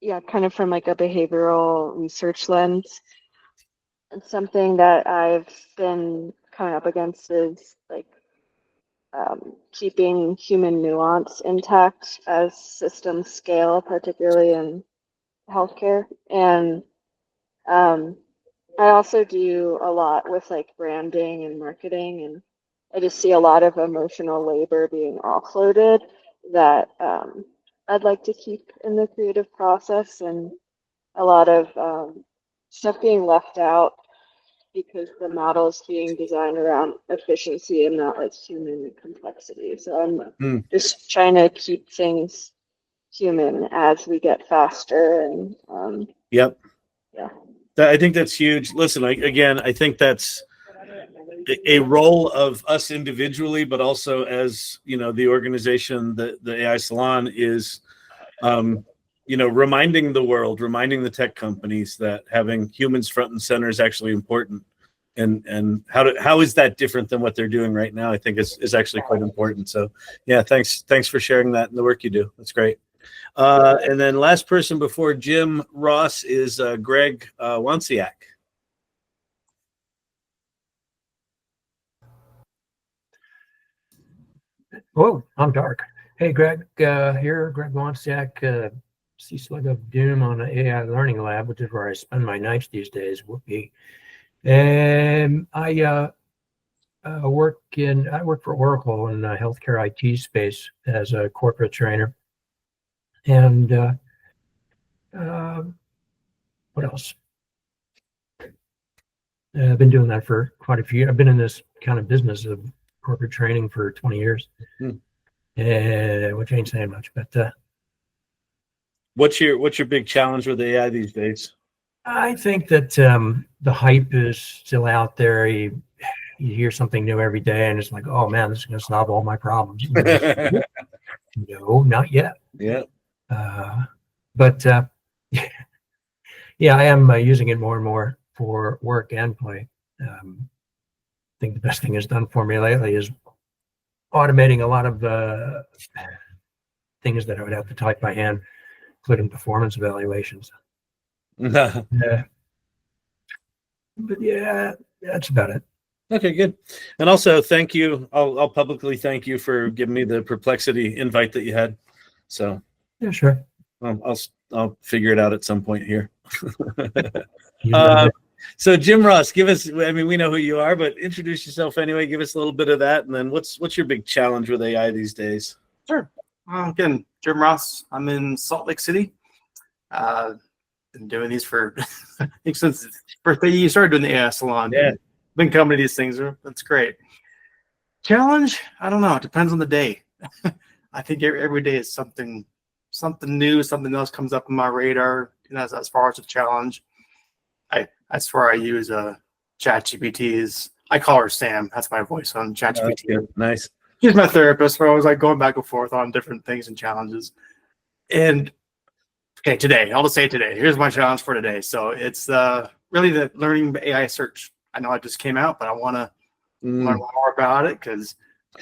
yeah, kind of from like a behavioral research lens. And something that I've been coming up against is like keeping human nuance intact as systems scale, particularly in healthcare. And I also do a lot with like branding and marketing, and I just see a lot of emotional labor being offloaded that I'd like to keep in the creative process, and a lot of stuff being left out because the model is being designed around efficiency and not like human complexity. So I'm just trying to keep things human as we get faster. And Yep. Yeah. I think that's huge. Listen, I think that's a role of us individually, but also as the organization, the AI Salon is, reminding the world, reminding the tech companies that having humans front and center is actually important. And how is that different than what they're doing right now? I think is actually quite important. So yeah, thanks for sharing that and the work you do. That's great. And then last person before Jim Ross is Greg Wansiak. Whoa, I'm dark. Hey, Greg, here, Greg Wansiak, C-Slug of Doom on the AI Learning Lab, which is where I spend my nights these days. Whoopee. And I work for Oracle in the healthcare IT space as a corporate trainer. And what else? I've been doing that for quite a few years. I've been in this kind of business of corporate training for 20 years, which ain't saying much. But what's your big challenge with AI these days? I think that the hype is still out there. You hear something new every day, and it's like, oh man, this is going to solve all my problems. No, not yet. Yeah. But yeah, I am using it more and more for work and play. I think the best thing it's done for me lately is automating a lot of things that I would have to type by hand, including performance evaluations. But yeah, that's about it. Okay, good. And also, thank you. I'll publicly thank you for giving me the Perplexity invite that you had. So yeah, sure. I'll figure it out at some point here. So Jim Ross, give us, I mean, we know who you are, but introduce yourself anyway. Give us a little bit of that. And then what's your big challenge with AI these days? Sure. Again, Jim Ross. I'm in Salt Lake City. Been doing these for, I think since birthday, you started doing the AI Salon. Yeah. Been coming to these things. That's great. Challenge? I don't know. It depends on the day. I think every day is something new, something else comes up on my radar. As far as a challenge, that's where I use ChatGPT. I call her Sam. That's my voice on ChatGPT. Nice. She's my therapist. We're always like going back and forth on different things and challenges. And okay, today, I'll just say today. Here's my challenge for today. So it's really the learning AI search. I know it just came out, but I want to learn more about it because,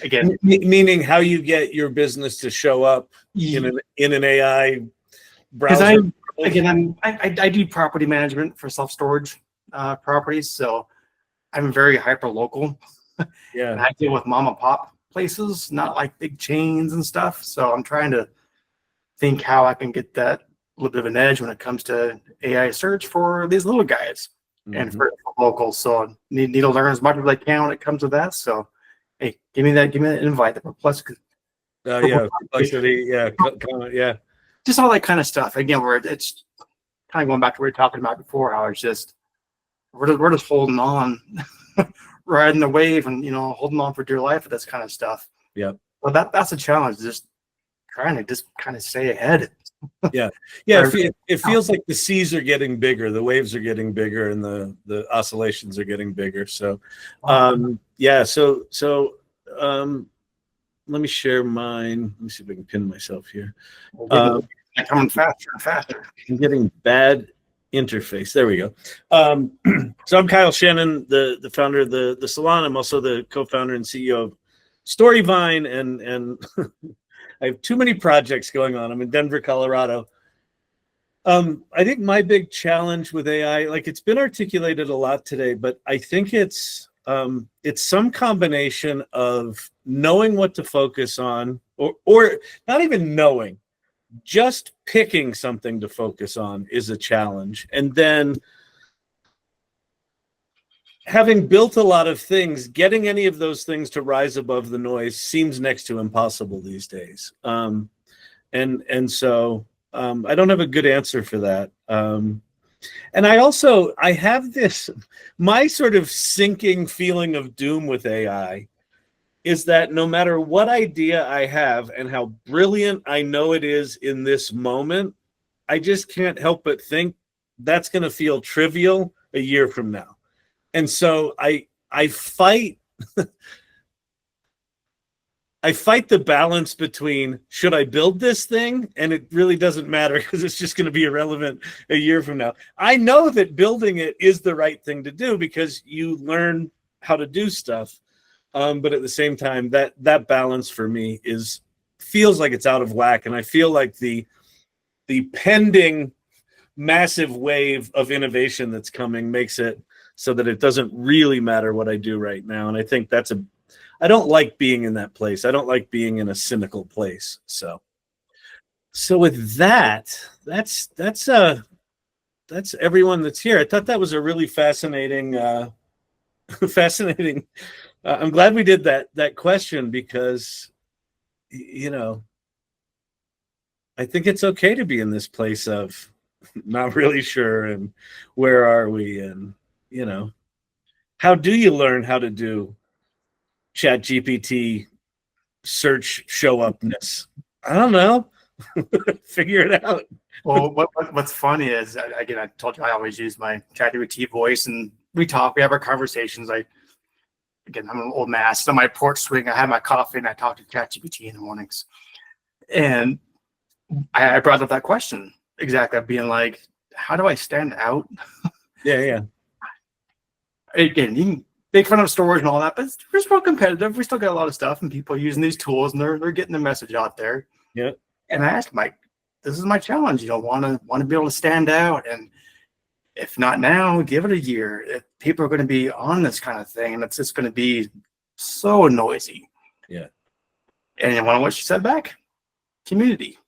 again, meaning how you get your business to show up in an AI browser. I do property management for self-storage properties, so I'm very hyper local. Yeah, and I deal with mom and pop places, not like big chains and stuff. So I'm trying to think how I can get that little bit of an edge when it comes to AI search for these little guys and for local. So need to learn as much as I can when it comes to that. So hey, give me that invite. Plus, complexity, yeah. Just all that kind of stuff. Again, where it's kind of going back to what we were talking about before, how it's just we're just holding on, riding the wave, and holding on for dear life with this kind of stuff. Yeah. Well, that's a challenge. Just trying to just kind of stay ahead. Yeah. It feels like the seas are getting bigger, the waves are getting bigger, and the oscillations are getting bigger. So, let me share mine. Let me see if I can pin myself here. Coming faster and faster. I'm getting bad interface. There we go. So I'm Kyle Shannon, the founder of the salon. I'm also the co-founder and CEO of Storyvine, and I have too many projects going on. I'm in Denver, Colorado. I think my big challenge with AI, like it's been articulated a lot today, but I think it's some combination of knowing what to focus on, or not even knowing, just picking something to focus on is a challenge. And then having built a lot of things, getting any of those things to rise above the noise seems next to impossible these days. So I don't have a good answer for that. And I have this, my sort of sinking feeling of doom with AI is that no matter what idea I have and how brilliant I know it is in this moment, I just can't help but think that's going to feel trivial a year from now. And so I fight I fight the balance between, should I build this thing? And it really doesn't matter because it's just going to be irrelevant a year from now. I know that building it is the right thing to do because you learn how to do stuff. But at the same time, that balance for me feels like it's out of whack. And I feel like the pending massive wave of innovation that's coming makes it so that it doesn't really matter what I do right now. And I think I don't like being in that place. I don't like being in a cynical place. So with that's everyone that's here. I thought that was a really fascinating, fascinating. I'm glad we did that question because, I think it's okay to be in this place of not really sure and where are we, and how do you learn how to do ChatGPT search show upness? I don't know. Figure it out. Well, what's funny is, again, I told you I always use my ChatGPT voice, and we have our conversations. I'm an old man. I sit on my porch swing. I have my coffee, and I talk to ChatGPT in the mornings. And I brought up that question exactly, of being like, how do I stand out? Yeah. Again, you can make fun of storage and all that, but we're still competitive. We still got a lot of stuff and people using these tools, and they're getting the message out there. Yeah. And I asked Mike, this is my challenge. Want to be able to stand out, and if not now, give it a year. People are going to be on this kind of thing, and it's just going to be so noisy. Yeah. And you want to know what she said back? Community.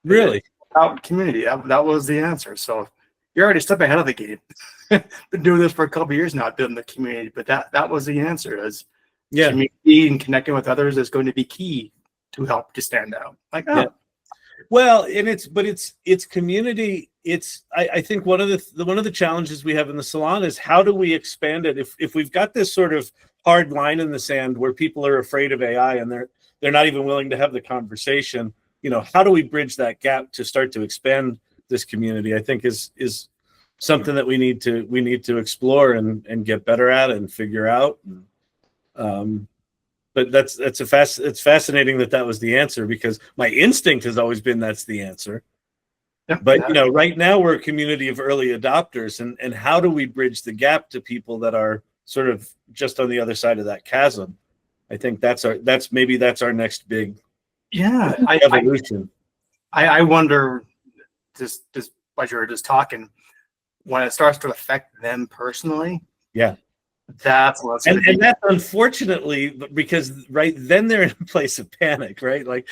Really? Out community. That was the answer. So you're already a step ahead of the game. Been doing this for a couple of years now, building the community, but that was the answer. Is community and connecting with others is going to be key to help to stand out. Like, oh. Yeah. Well, and it's community. I think one of the challenges we have in the salon is how do we expand it? If we've got this sort of hard line in the sand where people are afraid of AI and they're not even willing to have the conversation, how do we bridge that gap to start to expand this community? I think is something that we need to explore and get better at and figure out. But it's fascinating that was the answer, because my instinct has always been that's the answer. Yeah, but right now we're a community of early adopters, and how do we bridge the gap to people that are sort of just on the other side of that chasm? I think that's our next big evolution. I wonder, just as you were just talking, when it starts to affect them personally. Yeah. That's what's and that's unfortunately, because right then they're in a place of panic, right? Like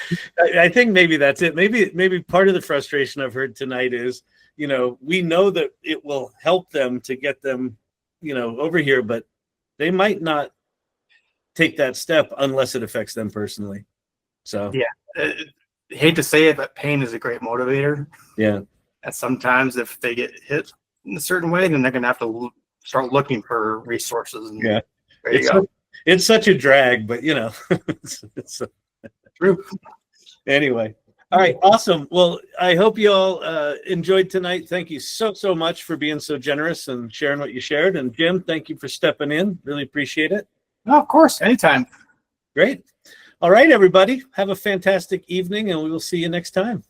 I think maybe that's it. Maybe part of the frustration I've heard tonight is, we know that it will help them to get them, over here, but they might not take that step unless it affects them personally. So hate to say it, but pain is a great motivator. Yeah. And sometimes if they get hit in a certain way, then they're going to have to start looking for resources. And yeah, there you go. It's such a drag, but it's true. Anyway, all right, awesome. Well, I hope you all enjoyed tonight. Thank you so much for being so generous and sharing what you shared. And Jim, thank you for stepping in. Really appreciate it. Oh, of course, anytime. Great. All right, everybody, have a fantastic evening, and we will see you next time.